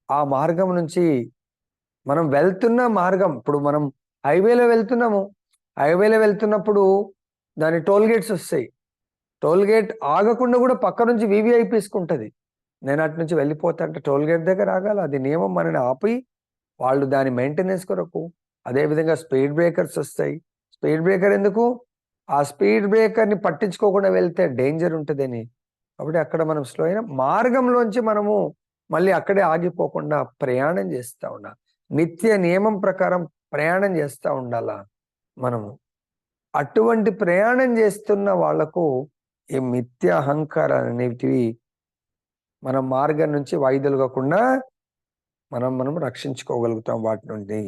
ఆ మార్గం నుంచి మనం వెళ్తున్న మార్గం, ఇప్పుడు మనం హైవేలో వెళ్తున్నప్పుడు దాని టోల్ గేట్స్ వస్తాయి. టోల్ గేట్ ఆగకుండా కూడా పక్క నుంచి వీవీఐపీస్కుంటుంది. నేను అటు నుంచి వెళ్ళిపోతా అంటే టోల్ గేట్ దగ్గర ఆగాల, అది నియమం. మనని ఆపి వాళ్ళు దాని మెయింటెనెన్స్ కొరకు. అదేవిధంగా స్పీడ్ బ్రేకర్స్ వస్తాయి. స్పీడ్ బ్రేకర్ ఎందుకు? ఆ స్పీడ్ బ్రేకర్ని పట్టించుకోకుండా వెళ్తే డేంజర్ ఉంటుందని. కాబట్టి అక్కడ మనం స్లో అయిన మార్గంలోంచి మనము మళ్ళీ అక్కడే ఆగిపోకుండా ప్రయాణం చేస్తూ ఉండాలి. నిత్య నియమం ప్రకారం ప్రయాణం చేస్తూ ఉండాలా మనము. అటువంటి ప్రయాణం చేస్తున్న వాళ్లకు ఈ మిథ్య అహంకారాలు అనేటివి మన మార్గం నుంచి వైదొలగకుండా మనం రక్షించుకోగలుగుతాం వాటి నుండి.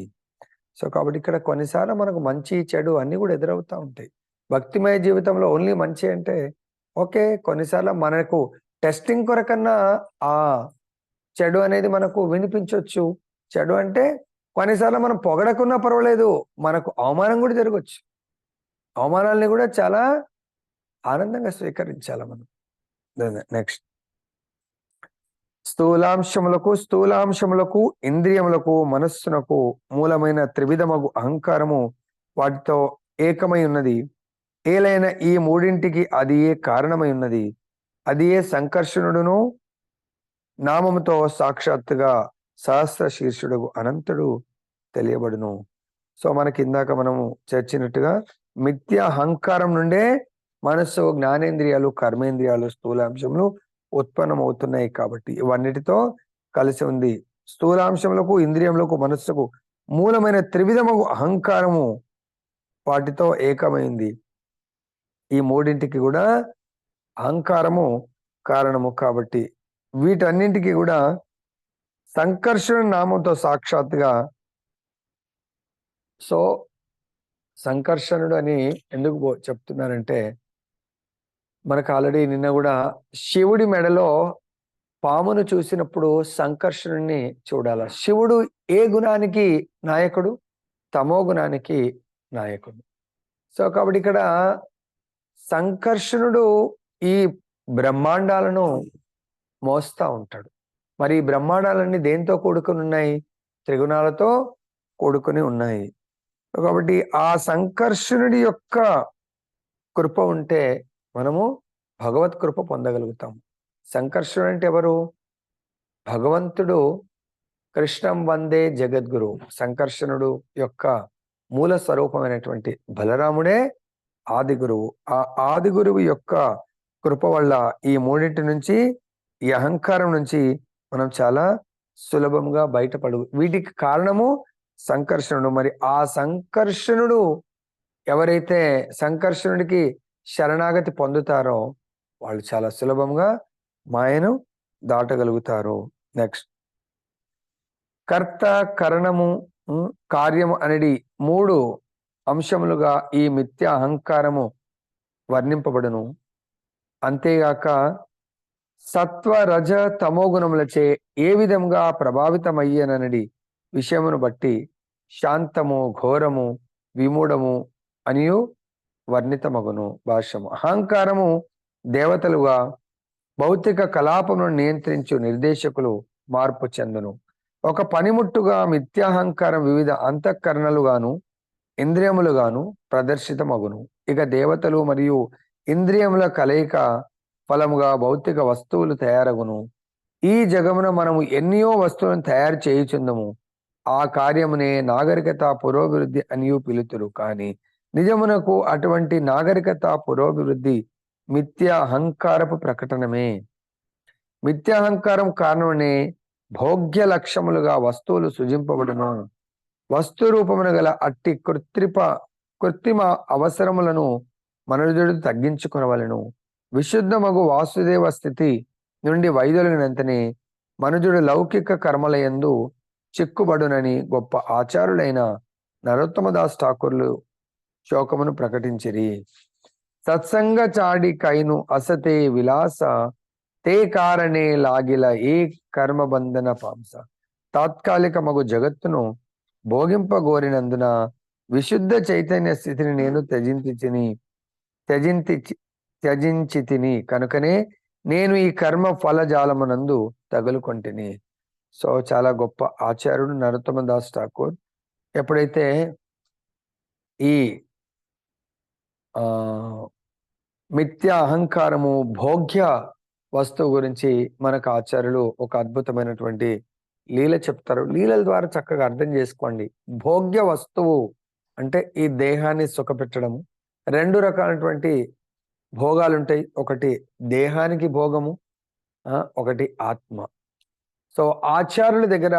సో కాబట్టి ఇక్కడ కొన్నిసార్లు మనకు మంచి చెడు అన్నీ కూడా ఎదురవుతూ ఉంటాయి. భక్తిమయ జీవితంలో ఓన్లీ మంచి అంటే ఓకే, కొన్నిసార్లు మనకు టెస్టింగ్ కొరకన్నా ఆ చెడు అనేది మనకు వినిపించవచ్చు. చెడు అంటే కొన్నిసార్లు మనం పొగడకున్నా పర్వాలేదు, మనకు అవమానం కూడా జరగవచ్చు. అవమానాలని కూడా చాలా ఆనందంగా స్వీకరించాలి మనం. నెక్స్ట్, స్థూలాంశములకు ఇంద్రియములకు మనస్సునకు మూలమైన త్రివిధమగు అహంకారము వాటితో ఏకమై ఉన్నది. ఏలైన ఈ మూడింటికి అది ఏ కారణమై ఉన్నది. అది ఏ సంకర్షణుడును నామముతో సాక్షాత్తుగా సహస్ర శీర్షుడు అనంతుడు తెలియబడును. సో మనకి ఇందాక మనము చర్చినట్టుగా మిథ్య అహంకారం నుండే మనస్సు, జ్ఞానేంద్రియాలు, కర్మేంద్రియాలు, స్థూలాంశములు ఉత్పన్నమవుతున్నాయి. కాబట్టి ఇవన్నిటితో కలిసి ఉంది. స్థూలాంశములకు, ఇంద్రియములకు, మనస్సుకు మూలమైన త్రివిధమగు అహంకారము వాటితో ఏకమైంది. ఈ మూడింటికి కూడా అహంకారము కారణము. కాబట్టి వీటన్నింటికి కూడా సంకర్షణ నామంతో సాక్షాత్తుగా. సో సంకర్షణుడు అని ఎందుకు చెప్తున్నారంటే, మనకు ఆల్రెడీ నిన్న కూడా శివుడి మెడలో పామును చూసినప్పుడు సంకర్షణుడిని చూడాల. శివుడు ఏ గుణానికి నాయకుడు? తమో గుణానికి నాయకుడు. సో కాబట్టి ఇక్కడ సంకర్షణుడు ఈ బ్రహ్మాండాలను మోస్తా ఉంటాడు. మరి ఈ బ్రహ్మాండాలన్నీ దేంతో కూడుకుని ఉన్నాయి? త్రిగుణాలతో కూడుకుని ఉన్నాయి. కాబట్టి ఆ సంకర్షణుడి యొక్క కృప ఉంటే మనము భగవత్ కృప పొందగలుగుతాం. సంకర్షణుడు అంటే ఎవరు? భగవంతుడు కృష్ణం వందే జగద్గురు. సంకర్షణుడు యొక్క మూల స్వరూపమైనటువంటి బలరాముడే ఆది గురువు. ఆ ఆది గురువు యొక్క కృప వల్ల ఈ మూడింటి నుంచి, ఈ అహంకారం నుంచి మనం చాలా సులభంగా బయటపడు. వీటికి కారణము సంకర్షణుడు. మరి ఆ సంకర్షణుడు ఎవరైతే సంకర్షణుడికి శరణాగతి పొందుతారో వాళ్ళు చాలా సులభంగా మాయను దాటగలుగుతారు. నెక్స్ట్, కర్త, కరణము, కార్యము అనేది 3 అంశములుగా ఈ మిథ్య అహంకారము వర్ణింపబడును. అంతేగాక సత్వ, రజ, తమో గుణములచే ఏ విధంగా ప్రభావితమయ్యేననడి విషయమును బట్టి శాంతము, ఘోరము, విమూఢము అనియు వర్ణితమగును. భాష్యము. అహంకారము దేవతలుగా భౌతిక కలాపమును నియంత్రించు నిర్దేశకులు మార్పు చెందును. ఒక పనిముట్టుగా మిథ్యాహంకారం వివిధ అంతఃకరణలుగాను ఇంద్రియములుగాను ప్రదర్శితమగును. ఇక దేవతలు మరియు ఇంద్రియముల కలయిక ఫలముగా భౌతిక వస్తువులు తయారగును. ఈ జగమున మనము ఎన్నో వస్తువులను తయారు చేయుచుందము. ఆ కార్యమునే నాగరికత పురోభివృద్ధి అనియు పిలుతురు. కానీ నిజమునకు అటువంటి నాగరికత పురోభివృద్ధి మిథ్యా అహంకారపు ప్రకటనమే. మిథ్యాహంకారం కారణమనే భోగ్య లక్ష్యములుగా వస్తువులు సృజింపబడును. వస్తు రూపమున గల అట్టి కృత్రిమ అవసరములను మనుజుడు తగ్గించుకొనవలెను. విశుద్ధమగు వాసుదేవ స్థితి నుండి వైదొలిగినంతనే మనుజుడు లౌకిక కర్మలయందు చిక్కుబడునని గొప్ప ఆచారులైన నరోత్తమదాస్ ఠాకూర్లు శోకమును ప్రకటించిరి. సత్సంగ చాడి కైను అసతే విలాస తే కారణే లాగిల ఏ కర్మబంధన పాంస. తాత్కాలిక మగు జగత్తును భోగింపగోరినందున విశుద్ధ చైతన్య స్థితిని నేను త్యజించి తిని కనుకనే నేను ఈ కర్మ ఫలజాలమునందు తగులుకొంటిని. సో చాలా గొప్ప ఆచార్యుడు నరోత్తమదాస్ ఠాకూర్ ఎప్పుడైతే ఈ మిథ్యా అహంకారము భోగ్య వస్తువు గురించి మనకు ఆచార్యులు ఒక అద్భుతమైనటువంటి లీల చెప్తారు. లీలల ద్వారా చక్కగా అర్థం చేసుకోండి. భోగ్య వస్తువు అంటే ఈ దేహాన్ని సుఖపెట్టడము. 2 రకాలైనటువంటి భోగాలు ఉంటాయి. ఒకటి దేహానికి భోగము, ఒకటి ఆత్మ. సో ఆచార్యుల దగ్గర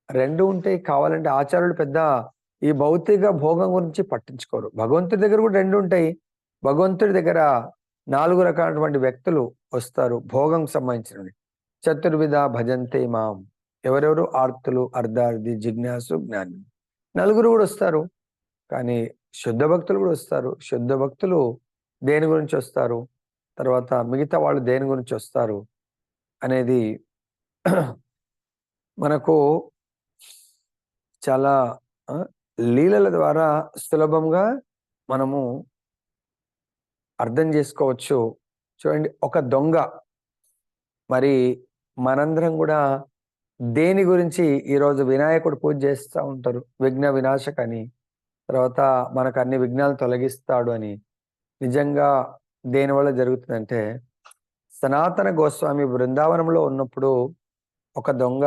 2 ఉంటాయి. కావాలంటే ఆచార్యులు పెద్ద ఈ భౌతిక భోగం గురించి పట్టించుకోరు. భగవంతుడి దగ్గర కూడా 2 ఉంటాయి. భగవంతుడి దగ్గర 4 రకాలైనటువంటి వ్యక్తులు వస్తారు భోగం సంబంధించినవి. చతుర్విధ భజంతే మాం. ఎవరెవరు? ఆర్తులు, అర్ధార్థి, జిజ్ఞాసు, జ్ఞాని. 4 కూడా వస్తారు. కానీ శుద్ధ భక్తులు కూడా వస్తారు. శుద్ధ భక్తులు దేని గురించి వస్తారు, తర్వాత మిగతా వాళ్ళు దేని గురించి వస్తారు అనేది మనకు చాలా లీలల ద్వారా సులభంగా మనము అర్థం చేసుకోవచ్చు. చూడండి, ఒక దొంగ, మరి మనందరం కూడా దేని గురించి ఈరోజు వినాయకుడు పూజ చేస్తూ ఉంటారు, విఘ్న వినాశక అని, తర్వాత మనకు అన్ని విఘ్నాలు తొలగిస్తాడు అని. నిజంగా దేనివల్ల జరుగుతుందంటే, సనాతన గోస్వామి బృందావనంలో ఉన్నప్పుడు ఒక దొంగ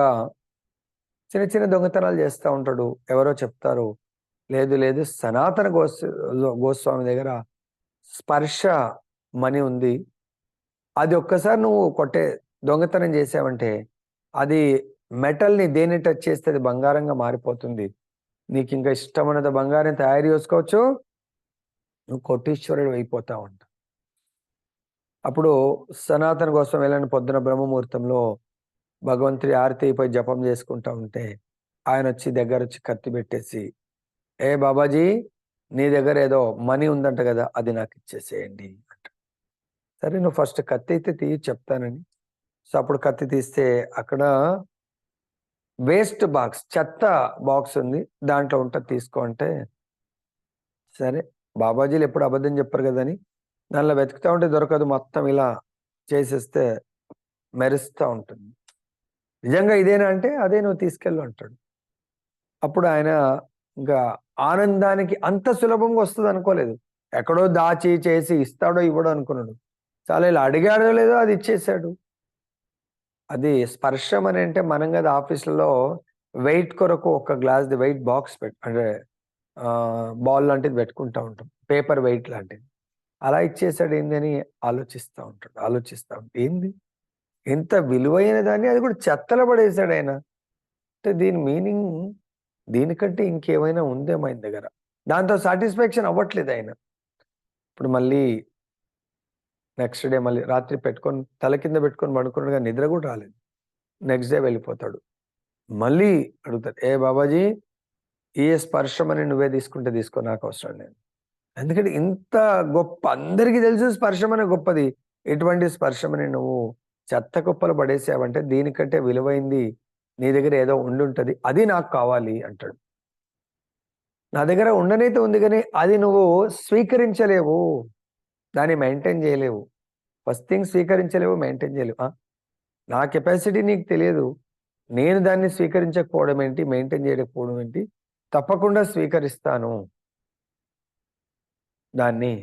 చిన్న చిన్న దొంగతనాలు చేస్తూ ఉంటాడు. ఎవరో చెప్తారు, లేదు లేదు సనాతన గోస్వామి దగ్గర స్పర్శ మణి ఉంది, అది ఒక్కసారి నువ్వు దొంగతనం చేసావంటే అది మెటల్ని దేన్ని టచ్ చేస్తే అది బంగారంగా మారిపోతుంది, నీకు ఇంకా ఇష్టమైనది బంగారం తయారు చేసుకోవచ్చు, నువ్వు కోటీశ్వరుడు అయిపోతా ఉంటా. అప్పుడు సనాతన కోసం వెళ్ళని పొద్దున బ్రహ్మముహూర్తంలో భగవంతుడి ఆరతి అయిపోయి జపం చేసుకుంటా ఉంటే ఆయన వచ్చి దగ్గర వచ్చి కత్తి పెట్టేసి, ఏ బాబాజీ నీ దగ్గర ఏదో మనీ ఉందంట కదా, అది నాకు ఇచ్చేసేయండి అంట. సరే నువ్వు ఫస్ట్ కత్తి అయితే తీసి చెప్తానని. సో అప్పుడు కత్తి తీస్తే అక్కడ వేస్ట్ బాక్స్, చెత్త బాక్స్ ఉంది, దాంట్లో ఉంటుంది తీసుకో అంటే, సరే బాబాజీలు ఎప్పుడు అబద్ధం చెప్పరు కదని దానిలో వెతుకుతా ఉంటే దొరకదు, మొత్తం ఇలా చేసేస్తే మెరుస్తూ ఉంటుంది. నిజంగా ఇదేనా అంటే అదే, నువ్వు తీసుకెళ్ళు అంటాడు. అప్పుడు ఆయన ఇంకా ఆనందానికి అంత సులభంగా వస్తుంది అనుకోలేదు. ఎక్కడో దాచి చేసి ఇస్తాడో ఇవ్వడో అనుకున్నాడు. చాలా ఇలా అడిగాడో లేదో అది ఇచ్చేశాడు. అది స్పర్శం అని అంటే మనం కదా ఆఫీసులో వెయిట్ కొరకు ఒక గ్లాస్ వెయిట్ బాక్స్ అంటే బాల్ లాంటిది పెట్టుకుంటా ఉంటాం, పేపర్ వెయిట్ లాంటిది. అలా ఇచ్చేసాడు ఏంది అని ఆలోచిస్తూ ఉంటాడు. ఏంది ఎంత విలువైన దాన్ని అది కూడా చెత్తలో పడేశాడు ఆయన. అంటే దీని మీనింగ్ దీనికంటే ఇంకేమైనా ఉందేమో ఆయన దగ్గర. దాంతో సాటిస్ఫాక్షన్ అవ్వట్లేదు ఆయన. ఇప్పుడు మళ్ళీ నెక్స్ట్ డే మళ్ళీ రాత్రి పెట్టుకొని తల కింద పెట్టుకొని పడుకున్నగా నిద్ర కూడా రాలేదు. నెక్స్ట్ డే వెళ్ళిపోతాడు. మళ్ళీ అడుగుతాడు, ఏ బాబాజీ ఏ స్పర్శమని నువ్వే తీసుకుంటే తీసుకో, నాకు అవసరం లేదు. ఎందుకంటే ఇంత గొప్ప, అందరికీ తెలుసు స్పర్శమనే గొప్పది. ఎటువంటి స్పర్శమని నువ్వు చెత్త కుప్పలు పడేసావంటే దీనికంటే విలువైంది నీ దగ్గర ఏదో ఉండుంటది, అది నాకు కావాలి అంటాడు. నా దగ్గర ఉండనైతే ఉంది కానీ అది నువ్వు స్వీకరించలేవు, దాన్ని మెయింటైన్ చేయలేవు. ఫస్ట్ థింగ్ స్వీకరించలేవు, మెయింటైన్ చేయలేవు. నా కెపాసిటీ నీకు తెలియదు, నేను దాన్ని స్వీకరించకపోవడం ఏంటి, మెయింటైన్ చేయకపోవడం ఏంటి? తప్పకుండా స్వీకరిస్తాను దాన్ని.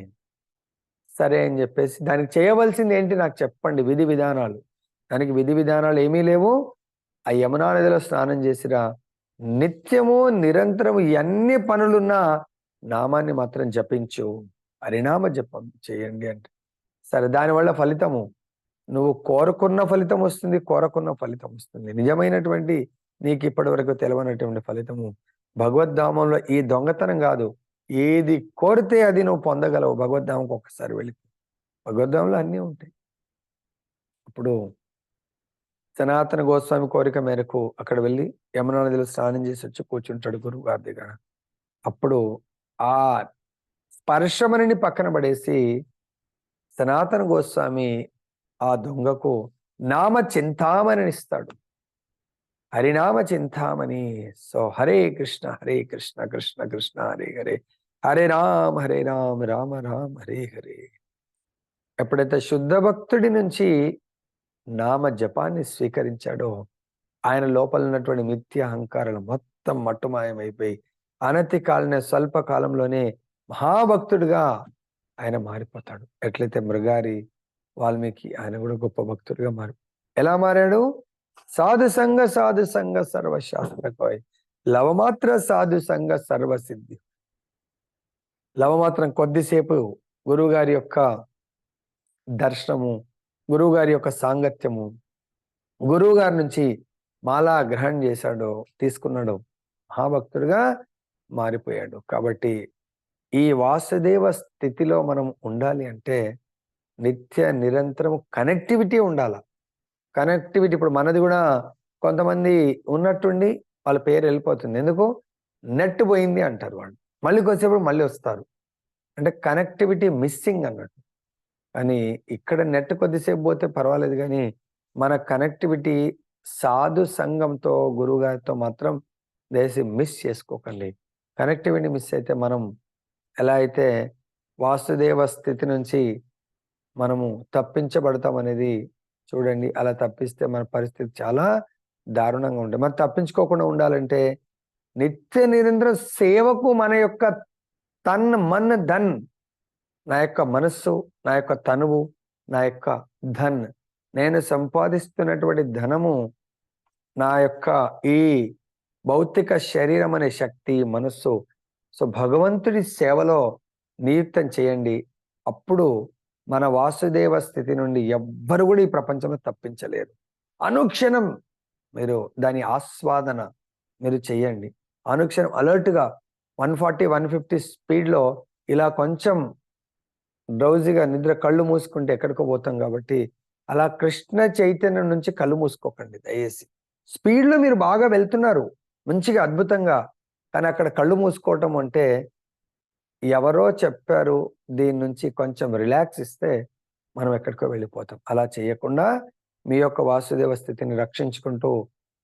సరే అని చెప్పేసి దానికి చేయవలసింది ఏంటి నాకు చెప్పండి, విధి విధానాలు. దానికి విధి విధానాలు ఏమీ లేవు. ఆ యమునా నదిలో స్నానం చేసిరా, నిత్యము నిరంతరము ఎన్ని పనులున్నా నామాన్ని మాత్రం జపించు, హరినామ జపం చేయండి అంటే. సరే, దానివల్ల ఫలితము నువ్వు కోరుకున్న ఫలితం వస్తుంది, కోరకున్న ఫలితం వస్తుంది. నిజమైనటువంటి నీకు ఇప్పటి వరకు తెలియనటువంటి ఫలితము భగవద్ధామంలో ఈ దొంగతనం కాదు, ఏది కోరితే అది నువ్వు పొందగలవు. భగవద్ధామంకి ఒక్కసారి వెళ్ళి, భగవద్ధామంలో అన్నీ ఉంటాయి. ఇప్పుడు సనాతన గోస్వామి కోరిక మేరకు అక్కడ వెళ్ళి యమునా నదిలో స్నానం చేసి వచ్చి కూర్చుంటాడు గురువు గారి దగ్గర. అప్పుడు ఆ స్పర్శమని పక్కన పడేసి సనాతన గోస్వామి ఆ దొంగకు నామ చింతామణి ఇస్తాడు, హరినామ చింతామణి. సో హరే కృష్ణ కృష్ణ కృష్ణ హరే హరే, హరే రామ రామ రామ హరే హరే. ఎప్పుడైతే శుద్ధ భక్తుడి నుంచి నామ జపాన్ని స్వీకరించాడో ఆయన లోపల ఉన్నటువంటి మిథ్య అహంకారాలు మొత్తం మట్టుమాయమైపోయి అనతి కాలనే స్వల్ప కాలంలోనే మహాభక్తుడిగా ఆయన మారిపోతాడు. ఎట్లయితే మృగారి వాల్మీకి ఆయన కూడా గొప్ప భక్తుడిగా ఎలా మారాడు? సాధు సంగ సర్వశాస్త్రకోయ్, లవమాత్ర సాధు సంగ సర్వసిద్ధి. లవమాత్రం కొద్దిసేపు గురువు గారి యొక్క దర్శనము, గురువు గారి యొక్క సాంగత్యము, గురువు గారి నుంచి మాలా గ్రహణం చేశాడు, తీసుకున్నాడు, మహాభక్తుడిగా మారిపోయాడు. కాబట్టి ఈ వాసుదేవ స్థితిలో మనం ఉండాలి అంటే నిత్య నిరంతరము కనెక్టివిటీ ఉండాలి. కనెక్టివిటీ ఇప్పుడు మనది కూడా కొంతమంది ఉన్నట్టుండి వాళ్ళ పేరు వెళ్ళిపోతుంది. ఎందుకు? నెట్ పోయింది అంటారు వాళ్ళు, మళ్ళీ వచ్చేప్పుడు మళ్ళీ వస్తారు. అంటే కనెక్టివిటీ మిస్సింగ్ అన్నట్టు. కానీ ఇక్కడ నెట్ కొద్దిసేపు పోతే పర్వాలేదు, కానీ మన కనెక్టివిటీ సాధు సంఘంతో గురువు గారితో మాత్రం దయచేసి మిస్ చేసుకోకండి. కనెక్టివిటీ మిస్ అయితే మనం ఎలా అయితే వాసుదేవ స్థితి నుంచి మనము తప్పించబడతాం అనేది చూడండి. అలా తప్పిస్తే మన పరిస్థితి చాలా దారుణంగా ఉంటుంది. మరి తప్పించుకోకుండా ఉండాలంటే నిత్య నిరంతర సేవకు మన యొక్క మన్ ధన్, నా యొక్క మనస్సు, నా యొక్క తనువు, నా యొక్క ధన్, నేను సంపాదిస్తున్నటువంటి ధనము, నా యొక్క ఈ భౌతిక శరీరం అనే శక్తి, మనస్సు, సో భగవంతుడి సేవలో నియుక్తం చేయండి. అప్పుడు మన వాసుదేవ స్థితి నుండి ఎవ్వరు కూడా ఈ ప్రపంచంలో తప్పించలేరు. అనుక్షణం మీరు దాని ఆస్వాదన మీరు చేయండి. అనుక్షణం అలర్ట్గా 140, 150 స్పీడ్లో ఇలా కొంచెం డ్రౌజీగా నిద్ర కళ్ళు మూసుకుంటే ఎక్కడికో పోతాం. కాబట్టి అలా కృష్ణ చైతన్యం నుంచి కళ్ళు మూసుకోకండి దయచేసి. స్పీడ్లో మీరు బాగా వెళ్తున్నారు మంచిగా అద్భుతంగా, కానీ అక్కడ కళ్ళు మూసుకోవటం అంటే ఎవరో చెప్పారు, దీని నుంచి కొంచెం రిలాక్స్ ఇస్తే మనం ఎక్కడికో వెళ్ళిపోతాం. అలా చేయకుండా మీ యొక్క వాసుదేవ స్థితిని రక్షించుకుంటూ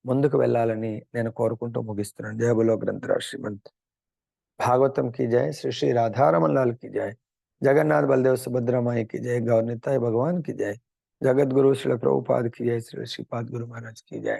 ముందుకు వెళ్ళాలని నేను కోరుకుంటూ ముగిస్తున్నాను. జయ బోలో గ్రంథరాజ్ శ్రీమంత్ భాగవతం की जय, श्री श्री राधा रमन लाल की जय, जगन्नाथ बलदेव सुभद्रा माई की जय, गौर निताय भगवान की जय, जगत गुरु श्री प्रभुपाद की जय, श्री श्रीपाद गुरु महाराज की जय।